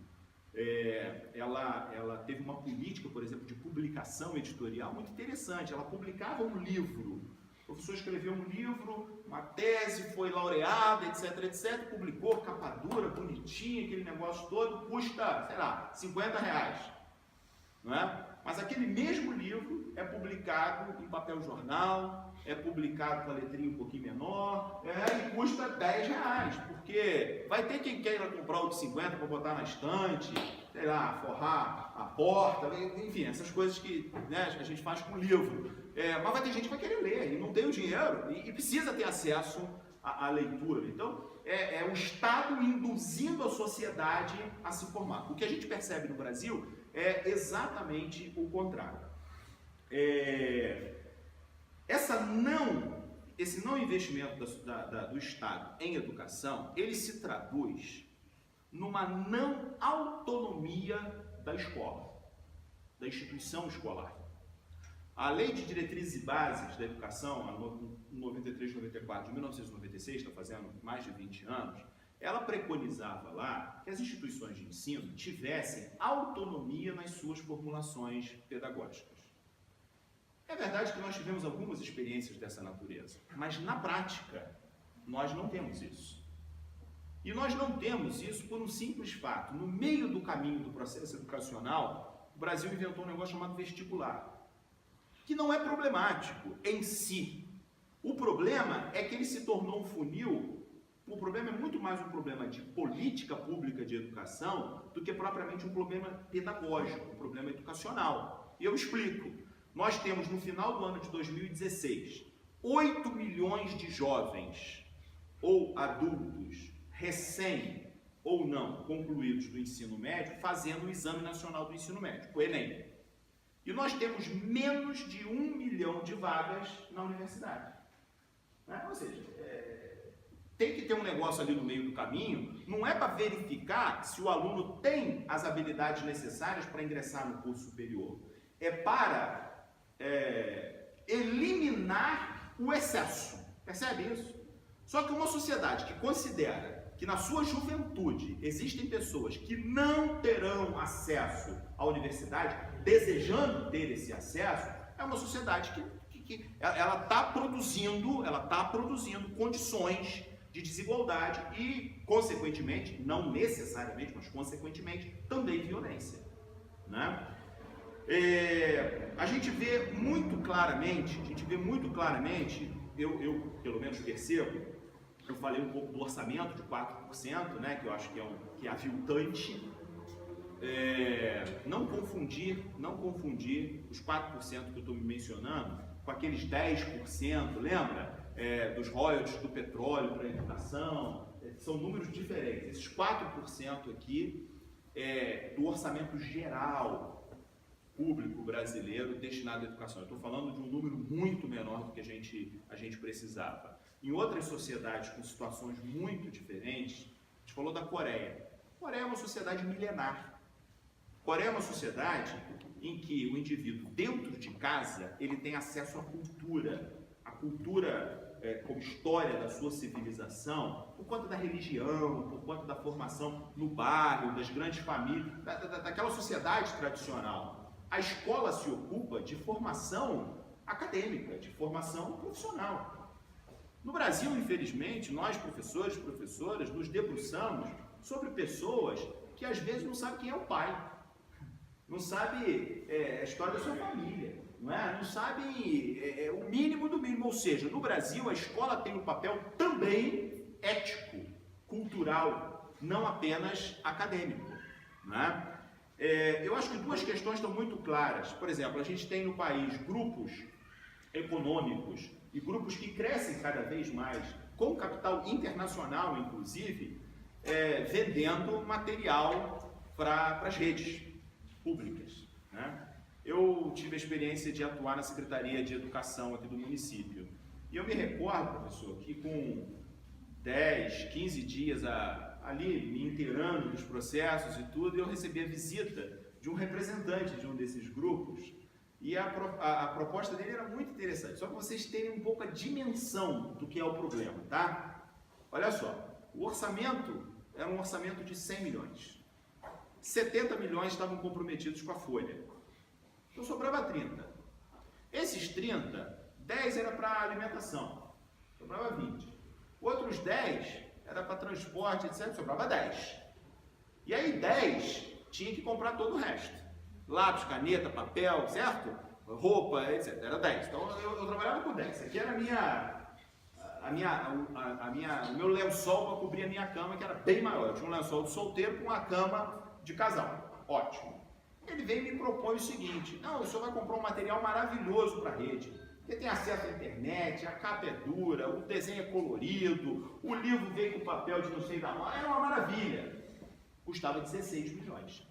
ela teve uma política, por exemplo, de publicação editorial muito interessante. Ela publicava um livro, o professor escreveu um livro, uma tese, foi laureada, etc, publicou, capa dura, bonitinha, aquele negócio todo, custa, sei lá, R$50, não é? Mas aquele mesmo livro é publicado em papel jornal, é publicado com a letrinha um pouquinho menor, e custa R$10, porque vai ter quem queira comprar o de 50 para botar na estante, sei lá, forrar a porta, enfim, essas coisas que, né, a gente faz com livro. Mas vai ter gente que vai querer ler e não tem o dinheiro e precisa ter acesso à leitura. Então, é o Estado induzindo a sociedade a se formar. O que a gente percebe no Brasil é exatamente o contrário. Esse não investimento do Estado em educação, ele se traduz numa não autonomia da escola, da instituição escolar. A Lei de Diretrizes e Bases da Educação, a 93/94 de 1996, está fazendo mais de 20 anos, ela preconizava lá que as instituições de ensino tivessem autonomia nas suas formulações pedagógicas. É verdade que nós tivemos algumas experiências dessa natureza, mas na prática nós não temos isso. E nós não temos isso por um simples fato. No meio do caminho do processo educacional, o Brasil inventou um negócio chamado vestibular, que não é problemático em si. O problema é que ele se tornou um funil. O problema é muito mais um problema de política pública de educação do que propriamente um problema pedagógico, um problema educacional. E eu explico. Nós temos, no final do ano de 2016, 8 milhões de jovens ou adultos recém ou não concluídos do ensino médio fazendo o Exame Nacional do Ensino Médio, o Enem. E nós temos menos de 1 milhão de vagas na universidade. Ou seja, tem que ter um negócio ali no meio do caminho, não é para verificar se o aluno tem as habilidades necessárias para ingressar no curso superior, é para eliminar o excesso. Percebe isso? Só que uma sociedade que considera que na sua juventude existem pessoas que não terão acesso à universidade, desejando ter esse acesso, é uma sociedade que ela está produzindo condições de desigualdade e, consequentemente, não necessariamente, mas consequentemente, também violência, né? A gente vê muito claramente, eu pelo menos percebo, eu falei um pouco do orçamento de 4%, né, que eu acho que é aviltante. Não confundir os 4% que eu estou me mencionando com aqueles 10%, lembra? Dos royalties do petróleo para a educação, são números diferentes. Esses 4% aqui do orçamento geral público brasileiro destinado à educação. Eu estou falando de um número muito menor do que a gente precisava. Em outras sociedades com situações muito diferentes, a gente falou da Coreia. A Coreia é uma sociedade milenar. A Coreia é uma sociedade em que o indivíduo, dentro de casa, ele tem acesso à cultura. A cultura como história da sua civilização, por conta da religião, por conta da formação no bairro, das grandes famílias, daquela sociedade tradicional. A escola se ocupa de formação acadêmica, de formação profissional. No Brasil, infelizmente, nós, professores e professoras, nos debruçamos sobre pessoas que às vezes não sabem quem é o pai, não sabem a história da sua família, não sabem o mínimo do mínimo. Ou seja, no Brasil, a escola tem um papel também ético, cultural, não apenas acadêmico. né? Eu acho que duas questões estão muito claras. Por exemplo, a gente tem no país grupos econômicos e grupos que crescem cada vez mais, com capital internacional, inclusive, vendendo material para as redes públicas, né? Eu tive a experiência de atuar na Secretaria de Educação aqui do município. E eu me recordo, professor, que com 10, 15 dias ali me inteirando dos processos e tudo, eu recebi a visita de um representante de um desses grupos. E a proposta dele era muito interessante, só para vocês terem um pouco a dimensão do que é o problema, tá? Olha só, o orçamento era um orçamento de 100 milhões. 70 milhões estavam comprometidos com a folha. Então sobrava 30. Esses 30, 10 era para alimentação, sobrava 20. Outros 10 era para transporte, etc, sobrava 10. E aí 10 tinha que comprar todo o resto. Lápis, caneta, papel, certo? Roupa, etc. Era 10. Então eu trabalhava com 10. Aqui era o meu lençol para cobrir a minha cama, que era bem maior. Eu tinha um lençol de solteiro com uma cama de casal. Ótimo. Ele veio e me propõe o seguinte: não, o senhor vai comprar um material maravilhoso para a rede. Porque tem acesso à internet, a capa é dura, o desenho é colorido, o livro veio com papel de não sei da onde. Era uma maravilha. Custava 16 milhões.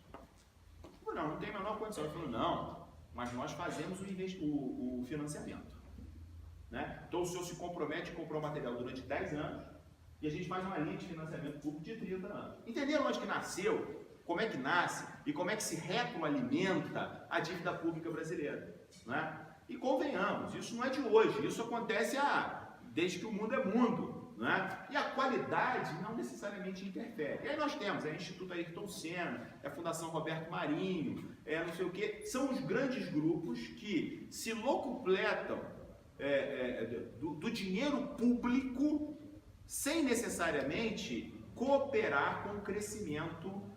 Eu falei, não tem a menor condição. Ele falou, não, mas nós fazemos o financiamento, né? Então o senhor se compromete a comprar o material durante 10 anos e a gente faz uma linha de financiamento público de 30 anos. Entenderam onde que nasceu? Como é que nasce e como é que se retroalimenta a dívida pública brasileira, né? E convenhamos, isso não é de hoje, isso acontece desde que o mundo é mundo, né? E a qualidade não necessariamente interfere. E aí nós temos Instituto Ayrton Senna, a Fundação Roberto Marinho, não sei o quê, são os grandes grupos que se locupletam do dinheiro público sem necessariamente cooperar com o crescimento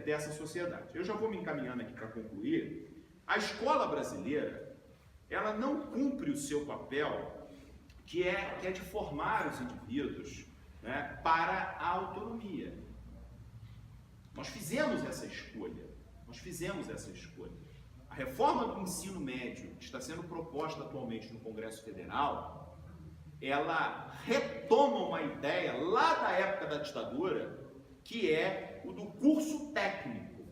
dessa sociedade. Eu já vou me encaminhando aqui para concluir. A escola brasileira, ela não cumpre o seu papel, que é de formar os indivíduos, né, para a autonomia. Nós fizemos essa escolha. A reforma do ensino médio, que está sendo proposta atualmente no Congresso Federal, ela retoma uma ideia lá da época da ditadura, que é o do curso técnico,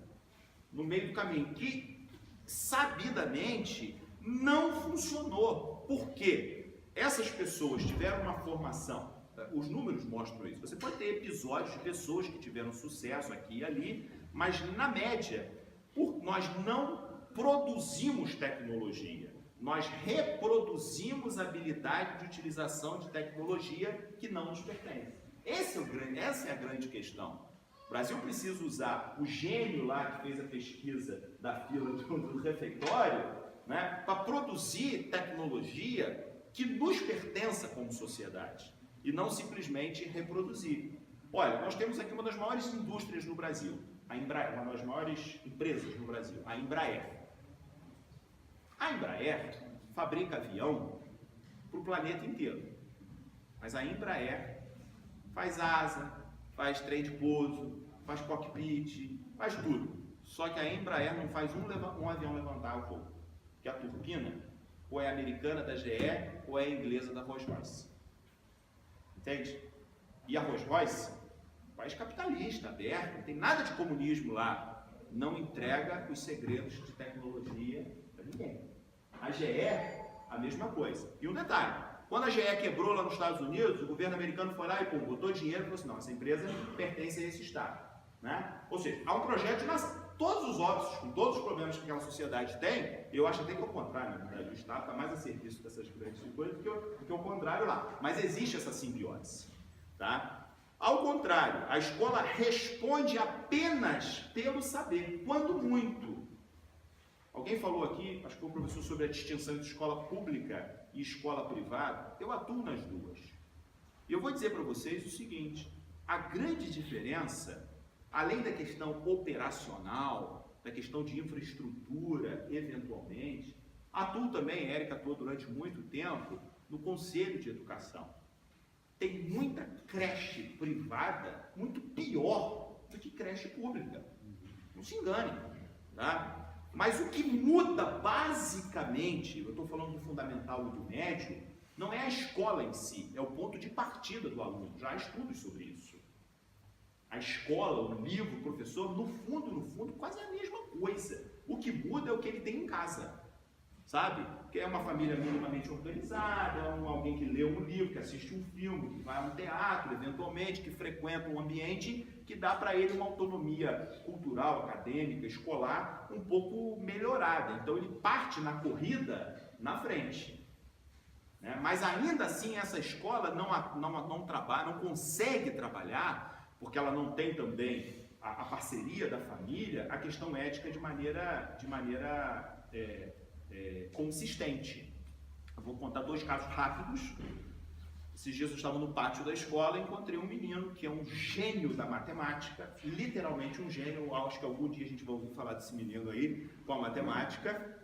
no meio do caminho, que sabidamente não funcionou. Por quê? Essas pessoas tiveram uma formação, os números mostram isso. Você pode ter episódios de pessoas que tiveram sucesso aqui e ali, mas na média, nós não produzimos tecnologia, nós reproduzimos habilidade de utilização de tecnologia que não nos pertence. Essa é a grande questão. O Brasil precisa usar o gênio lá que fez a pesquisa da fila do refeitório, né, para produzir tecnologia que nos pertença como sociedade e não simplesmente reproduzir. Olha, nós temos aqui uma das maiores indústrias no Brasil, a Embraer, uma das maiores empresas no Brasil, a Embraer. A Embraer fabrica avião para o planeta inteiro, mas a Embraer faz asa, faz trem de pouso, faz cockpit, faz tudo. Só que a Embraer não faz um avião levantar o voo, que a turbina ou é americana da GE ou é inglesa da Rolls-Royce. Entende? E a Rolls-Royce, país capitalista, aberto, não tem nada de comunismo lá, não entrega os segredos de tecnologia para ninguém. A GE, a mesma coisa. E um detalhe, quando a GE quebrou lá nos Estados Unidos, o governo americano foi lá e botou dinheiro e falou assim, não, essa empresa pertence a esse Estado, né? Ou seja, há um projeto de nação. Todos os óbitos, com todos os problemas que aquela sociedade tem, eu acho até que é o contrário, na verdade, o Estado está mais a serviço dessas grandes coisas do que o contrário lá. Mas existe essa simbiose, tá? Ao contrário, a escola responde apenas pelo saber, quando muito. Alguém falou aqui, acho que foi o professor, sobre a distinção entre escola pública e escola privada. Eu atuo nas duas. E eu vou dizer para vocês o seguinte, a grande diferença, além da questão operacional, da questão de infraestrutura, eventualmente, atuo também, Érica atuou durante muito tempo, no Conselho de Educação. Tem muita creche privada muito pior do que creche pública. Não se engane, tá? Mas o que muda basicamente, eu estou falando do fundamental e do médio, não é a escola em si, é o ponto de partida do aluno. Já há estudos sobre isso. A escola, o livro, o professor, no fundo, quase é a mesma coisa. O que muda é o que ele tem em casa, sabe? Que é uma família minimamente organizada, alguém que lê um livro, que assiste um filme, que vai a um teatro, eventualmente, que frequenta um ambiente que dá para ele uma autonomia cultural, acadêmica, escolar, um pouco melhorada. Então ele parte na corrida na frente. Né? Mas ainda assim essa escola não trabalha, não consegue trabalhar, porque ela não tem também a parceria da família, a questão ética de maneira consistente. Eu vou contar 2 casos rápidos. Esses dias eu estava no pátio da escola e encontrei um menino que é um gênio da matemática, literalmente um gênio. Eu acho que algum dia a gente vai ouvir falar desse menino aí, com a matemática.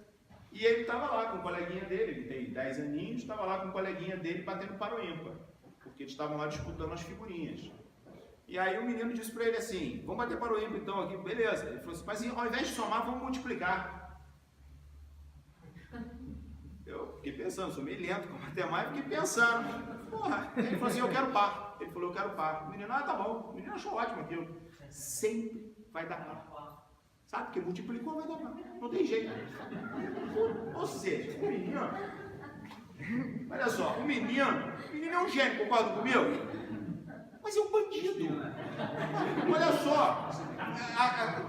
E ele estava lá com o coleguinha dele, ele tem 10 aninhos, estava lá com o coleguinha dele batendo para o ímpar, porque eles estavam lá disputando as figurinhas. E aí o menino disse para ele assim, vamos bater para o ímpar então aqui, beleza. Ele falou assim, mas ao invés de somar, vamos multiplicar. Eu fiquei pensando, sou meio lento com matemática, fiquei pensando, porra. Ele falou assim, eu quero par. Ele falou, eu quero par. O menino, tá bom. O menino achou ótimo aquilo. Sempre vai dar par. Sabe, porque multiplicou, vai dar par. Não tem jeito. Ou seja, o menino, olha só, o menino é um gênio, concorda comigo? Mas é um bandido. Olha só,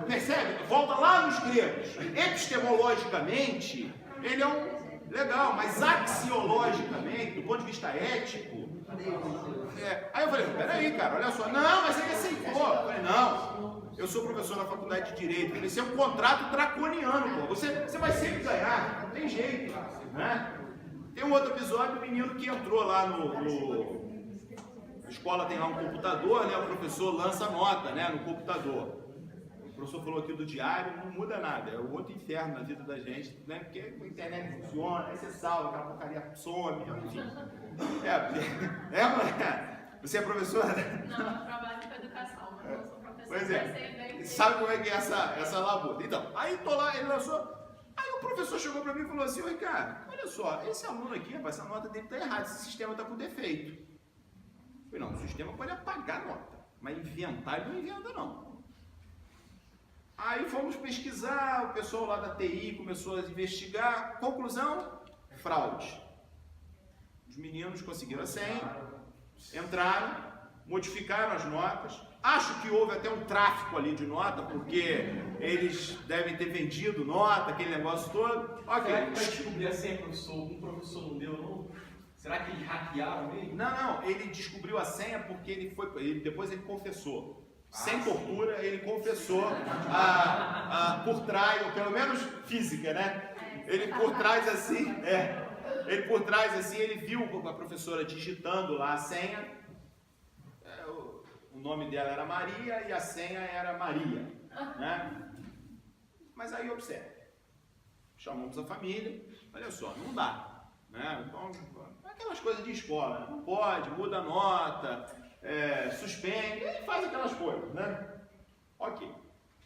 percebe? Volta lá nos gregos. Epistemologicamente, ele é um legal, mas axiologicamente, do ponto de vista ético. Aí eu falei, peraí, cara, olha só. Não, mas ele aceitou. Eu falei, não, eu sou professor na faculdade de Direito. Isso é um contrato draconiano, pô. Você vai sempre ganhar, não tem jeito, né? Tem um outro episódio, o menino que entrou lá a escola tem lá um computador, né? O professor lança nota, né, no computador. O professor falou aqui do diário, não muda nada, é o outro inferno na vida da gente, né? Porque a internet não funciona, aí você salva, aquela porcaria some, enfim. Você é professora? Não, eu trabalho com educação, mas não sou professora. Pois é. Sabe como é que é essa labuta? Então, aí tô lá, ele lançou. Aí o professor chegou para mim e falou assim, ô Ricardo, olha só, esse aluno aqui, rapaz, essa nota dele tá errada, esse sistema tá com defeito. Eu falei, não, o sistema pode apagar a nota, mas inventar ele não inventa não. Aí fomos pesquisar, o pessoal lá da TI começou a investigar, conclusão, fraude. Os meninos conseguiram a senha, entraram, modificaram as notas, acho que houve até um tráfico ali de nota, porque eles devem ter vendido nota, aquele negócio todo. Será que vai descobrir a senha, professor? Um professor não deu, não? Será que eles hackearam mesmo? Não, ele descobriu a senha porque depois ele confessou. Sem tortura, ele confessou por trás, ou pelo menos física, né? Ele por trás assim, ele viu a professora digitando lá a senha, o nome dela era Maria e a senha era Maria, né? Mas aí observe, chamamos a família, olha só, não dá, né? Então, aquelas coisas de escola, né? Não pode, muda a nota, suspende, ele faz aquelas coisas, né? Ok.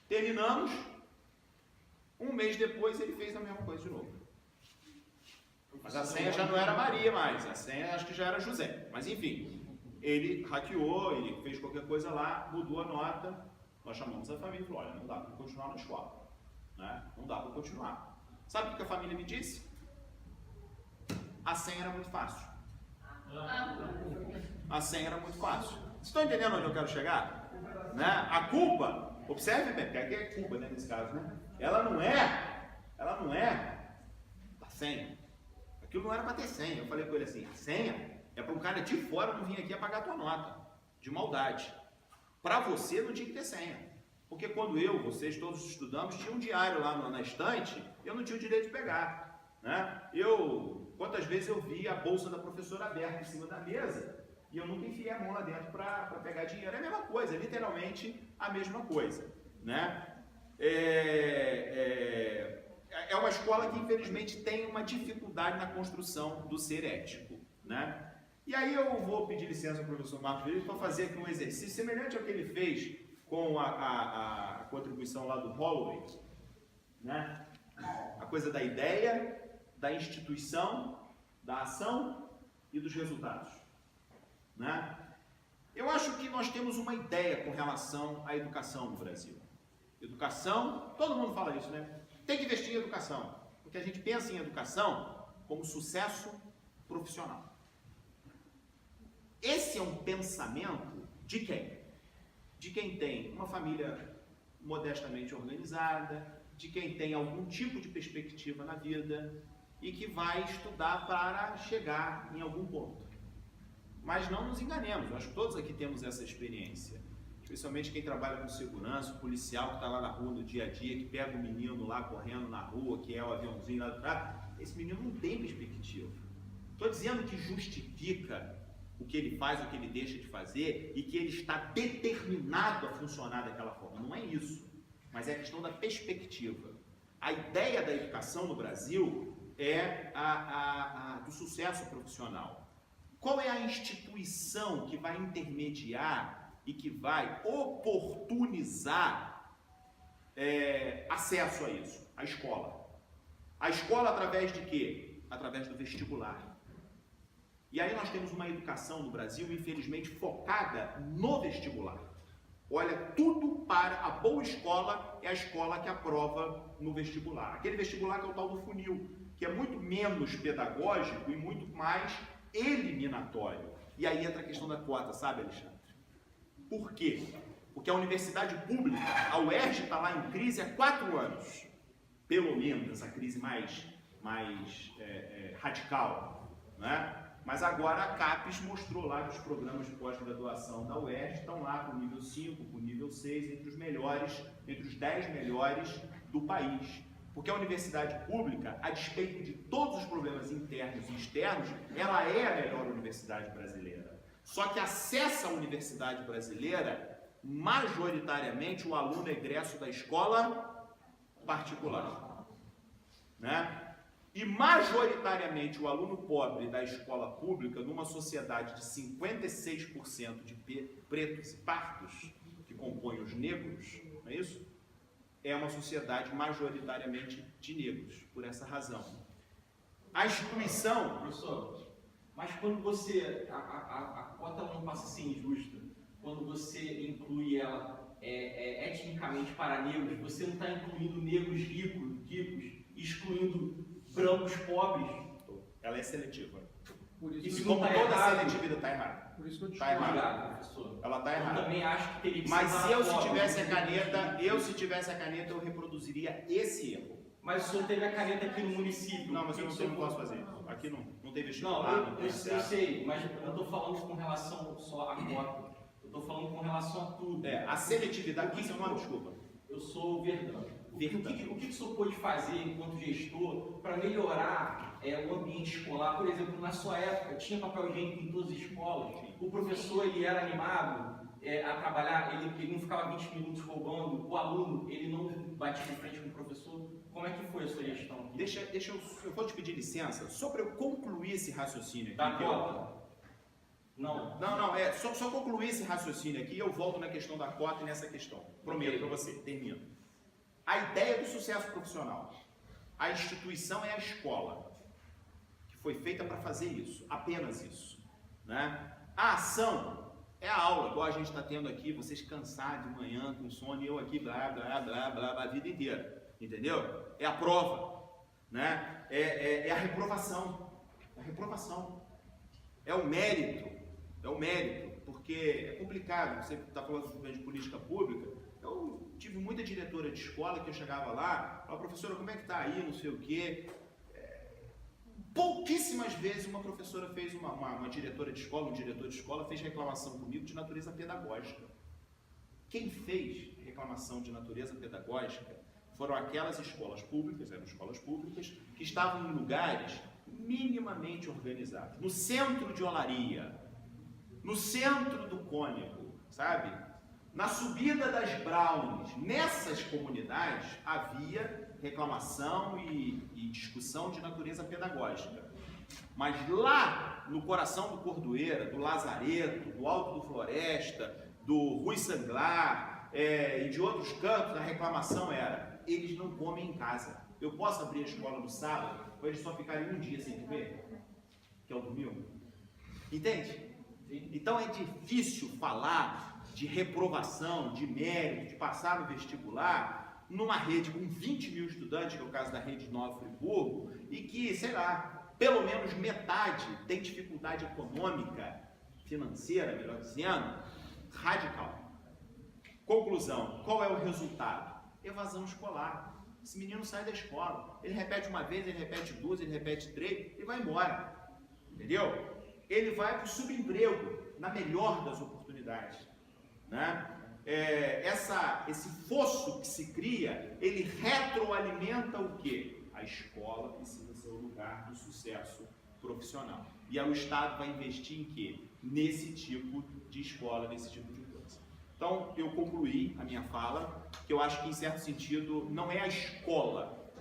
Terminamos. Um mês depois ele fez a mesma coisa de novo. Mas a senha já não era Maria mais, a senha acho que já era José. Mas enfim, ele hackeou, ele fez qualquer coisa lá, mudou a nota. Nós chamamos a família e falou, olha, não dá para continuar na escola, né? Não dá para continuar. Sabe o que a família me disse? A senha era muito fácil. A senha era muito fácil. Vocês estão entendendo onde eu quero chegar? Né? A culpa, observe bem, porque aqui é culpa, né, nesse caso, né? Ela não é da senha. Aquilo não era para ter senha. Eu falei com ele assim, a senha é para um cara de fora não vir aqui apagar a tua nota, de maldade. Para você não tinha que ter senha. Porque quando vocês todos estudamos, tinha um diário lá na estante, eu não tinha o direito de pegar, né? Quantas vezes eu vi a bolsa da professora aberta em cima da mesa e eu nunca enfiei a mão lá dentro para pegar dinheiro. É a mesma coisa, literalmente a mesma coisa, né? É uma escola que infelizmente tem uma dificuldade na construção do ser ético, né? E aí eu vou pedir licença ao professor Marcos Felipe para fazer aqui um exercício semelhante ao que ele fez com a contribuição lá do Holloway, né? A coisa da ideia, da instituição, da ação e dos resultados, né? Eu acho que nós temos uma ideia com relação à educação no Brasil. Educação, todo mundo fala isso, né? Tem que investir em educação, porque a gente pensa em educação como sucesso profissional. Esse é um pensamento de quem? De quem tem uma família modestamente organizada, de quem tem algum tipo de perspectiva na vida e que vai estudar para chegar em algum ponto. Mas não nos enganemos, acho que todos aqui temos essa experiência. Especialmente quem trabalha com segurança, o policial que está lá na rua no dia a dia, que pega o menino lá correndo na rua, que é o aviãozinho lá atrás. Esse menino não tem perspectiva. Estou dizendo que justifica o que ele faz, o que ele deixa de fazer e que ele está determinado a funcionar daquela forma. Não é isso, mas é a questão da perspectiva. A ideia da educação no Brasil é do sucesso profissional. Qual é a instituição que vai intermediar e que vai oportunizar acesso a isso? A escola. A escola através de quê? Através do vestibular. E aí nós temos uma educação no Brasil, infelizmente, focada no vestibular. Olha, tudo para a boa escola é a escola que aprova no vestibular. Aquele vestibular que é o tal do funil, que é muito menos pedagógico e muito mais eliminatório. E aí entra a questão da cota, sabe, Alexandre? Por quê? Porque a universidade pública, a UERJ, está lá em crise há 4 anos. Pelo menos, essa crise mais radical, né? Mas agora a CAPES mostrou lá que os programas de pós-graduação da UERJ estão lá com o nível 5, com o nível 6, entre os melhores, entre os 10 melhores do país. Porque a universidade pública, a despeito de todos os problemas internos e externos, ela é a melhor universidade brasileira. Só que acessa a universidade brasileira, majoritariamente, o aluno egresso da escola particular, né? E majoritariamente o aluno pobre da escola pública, numa sociedade de 56% de pretos e pardos, que compõem os negros, não é isso? É uma sociedade majoritariamente de negros, por essa razão. A instituição... Professor, mas quando você... A cota não passa a ser injusta. Quando você inclui ela etnicamente para negros, você não está incluindo negros ricos, excluindo brancos pobres. Ela é seletiva. Por isso, E não como tá toda errado. seletiva está errada. por isso que eu Tá errado. Obrigado, professor. Ela está Eu errada. também acho que teria que Mas ser se eu, se cota. tivesse a caneta, eu reproduziria esse erro. Mas o senhor teve a caneta aqui no município. Não, mas O que eu que o senhor não posso fazer isso. Aqui não tem vestibular, Não, não tem eu acesso. sei, mas eu estou falando com relação só à cota. Eu estou falando com relação a tudo. A seletividade... Quem é seu nome? Desculpa. Eu sou o Verdão. O que o senhor pode fazer enquanto gestor para melhorar o ambiente escolar? Por exemplo, na sua época, tinha papel higiênico em todas as escolas. O professor ele era animado a trabalhar, ele não ficava 20 minutos roubando. O aluno ele não batia de frente com o professor. Como é que foi a sua gestão aqui? Deixa eu vou te pedir licença, só para eu concluir esse raciocínio Da aqui. cota? Não. Só concluir esse raciocínio aqui e eu volto na questão da cota e nessa questão. Prometo para você, termino. A ideia do sucesso profissional. A instituição é a escola, que foi feita para fazer isso, apenas isso, né? A ação é a aula, igual a gente está tendo aqui, vocês cansados de manhã, com sono, e eu aqui, blá, blá, blá, blá, blá, a vida inteira, entendeu? É a prova, né? É a reprovação, é o mérito, porque é complicado, você está falando de política pública. Eu tive muita diretora de escola que eu chegava lá, falava, professora, como é que está aí, não sei o quê. Pouquíssimas vezes uma professora fez, uma diretora de escola, um diretor de escola fez reclamação comigo de natureza pedagógica. Quem fez reclamação de natureza pedagógica foram aquelas escolas públicas, eram escolas públicas, que estavam em lugares minimamente organizados. No centro de Olaria, no centro do Cônego, sabe? Na subida das Browns, nessas comunidades havia reclamação e discussão de natureza pedagógica. Mas lá no coração do Cordoeira, do Lazareto, do Alto do Floresta, do Rui Sanglar, e de outros cantos, a reclamação era, eles não comem em casa. Eu posso abrir a escola no sábado, ou eles só ficarem um dia sem comer? Que é o domingo. Entende? Então é difícil falar de reprovação, de mérito, de passar no vestibular, numa rede com 20 mil estudantes, que é o caso da Rede Nova Friburgo, e que, sei lá, pelo menos metade tem dificuldade econômica, financeira, melhor dizendo, radical. Conclusão, qual é o resultado? Evasão escolar. Esse menino sai da escola, ele repete uma vez, ele repete duas, ele repete três, ele vai embora. Entendeu? Ele vai para o subemprego, na melhor das oportunidades. Né? Esse fosso que se cria, ele retroalimenta o quê? A escola precisa ser o lugar do sucesso profissional. E aí o Estado vai investir em quê? Nesse tipo de escola, nesse tipo de coisa. Então, eu concluí a minha fala, que eu acho que, em certo sentido, não é a escola,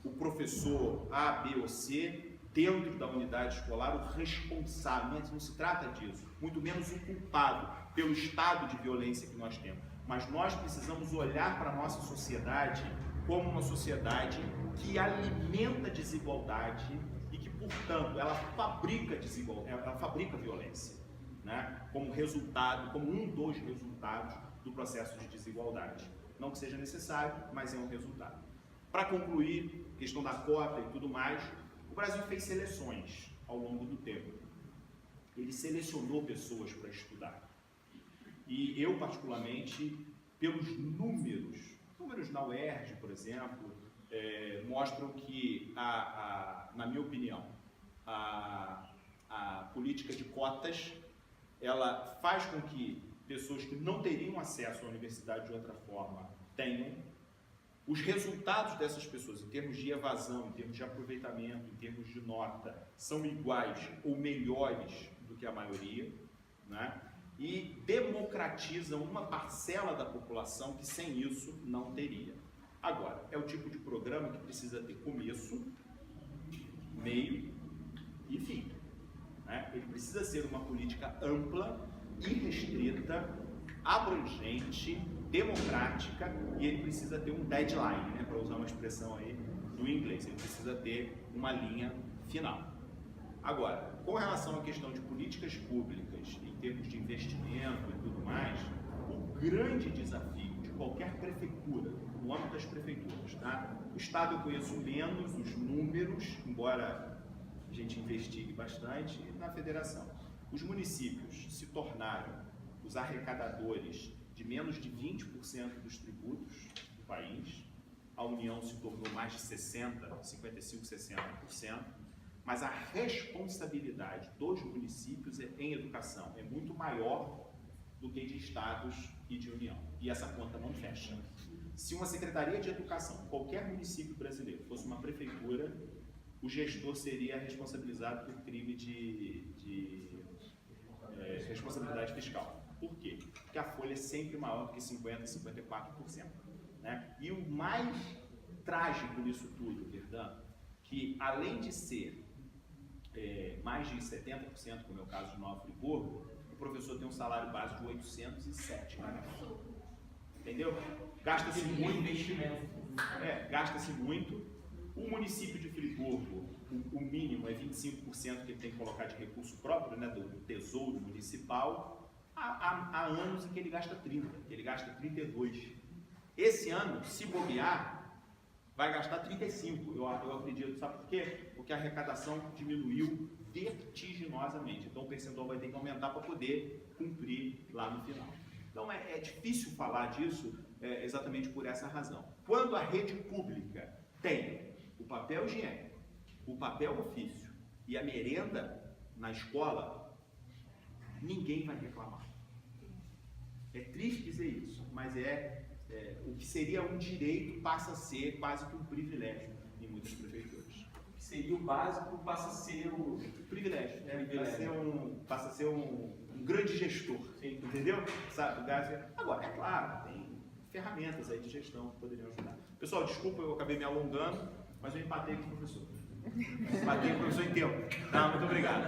o professor A, B ou C, dentro da unidade escolar, o responsável, não se trata disso, muito menos o culpado pelo estado de violência que nós temos. Mas nós precisamos olhar para a nossa sociedade como uma sociedade que alimenta desigualdade e que, portanto, ela fabrica desigualdade, ela fabrica violência, né? Como resultado, como um dos resultados do processo de desigualdade. Não que seja necessário, mas é um resultado. Para concluir, questão da cota e tudo mais, o Brasil fez seleções ao longo do tempo. Ele selecionou pessoas para estudar. E eu, particularmente, pelos números na UERJ, por exemplo, mostram que, na minha opinião, a política de cotas, ela faz com que pessoas que não teriam acesso à universidade de outra forma tenham. Os resultados dessas pessoas, em termos de evasão, em termos de aproveitamento, em termos de nota, são iguais ou melhores do que a maioria, né? E democratizam uma parcela da população que sem isso não teria. Agora, é o tipo de programa que precisa ter começo, meio e fim, né? Ele precisa ser uma política ampla, irrestrita, abrangente, democrática, e ele precisa ter um deadline, né, para usar uma expressão aí do inglês, ele precisa ter uma linha final. Agora, com relação à questão de políticas públicas, em termos de investimento e tudo mais, o grande desafio de qualquer prefeitura, no âmbito das prefeituras, tá? O Estado eu conheço menos os números, embora a gente investigue bastante, na federação. Os municípios se tornaram os arrecadadores de menos de 20% dos tributos do país, a União se tornou mais de 60%, 55%, 60%, mas a responsabilidade dos municípios em educação é muito maior do que de estados e de União, e essa conta não fecha. Se uma Secretaria de Educação, qualquer município brasileiro, fosse uma prefeitura, o gestor seria responsabilizado por crime de responsabilidade fiscal. Por quê? Porque a folha é sempre maior do que 50%, 54%. Né? E o mais trágico nisso tudo, Verdão, que além de ser mais de 70%, como é o caso de Nova Friburgo, o professor tem um salário base de 807. Né? Entendeu? Gasta-se muito investimento. Gasta-se muito. O município de Friburgo, o mínimo é 25% que ele tem que colocar de recurso próprio, né, do tesouro municipal. Há anos em que ele gasta 30%, que ele gasta 32%. Esse ano, se bobear, vai gastar 35%. Eu acredito, sabe por quê? Porque a arrecadação diminuiu vertiginosamente. Então o percentual vai ter que aumentar para poder cumprir lá no final. Então é difícil falar disso exatamente por essa razão. Quando a rede pública tem o papel higiênico, o papel ofício e a merenda na escola, ninguém vai reclamar. É triste dizer isso, mas o que seria um direito passa a ser quase que um privilégio em muitas prefeituras. O que seria o básico passa a ser o privilégio, né? Passa a ser um grande gestor, entendeu? Sabe? Agora, é claro, tem ferramentas aí de gestão que poderiam ajudar. Pessoal, desculpa, eu acabei me alongando, mas eu empatei com o professor. Empatei com o professor em tempo. Tá? Muito obrigado.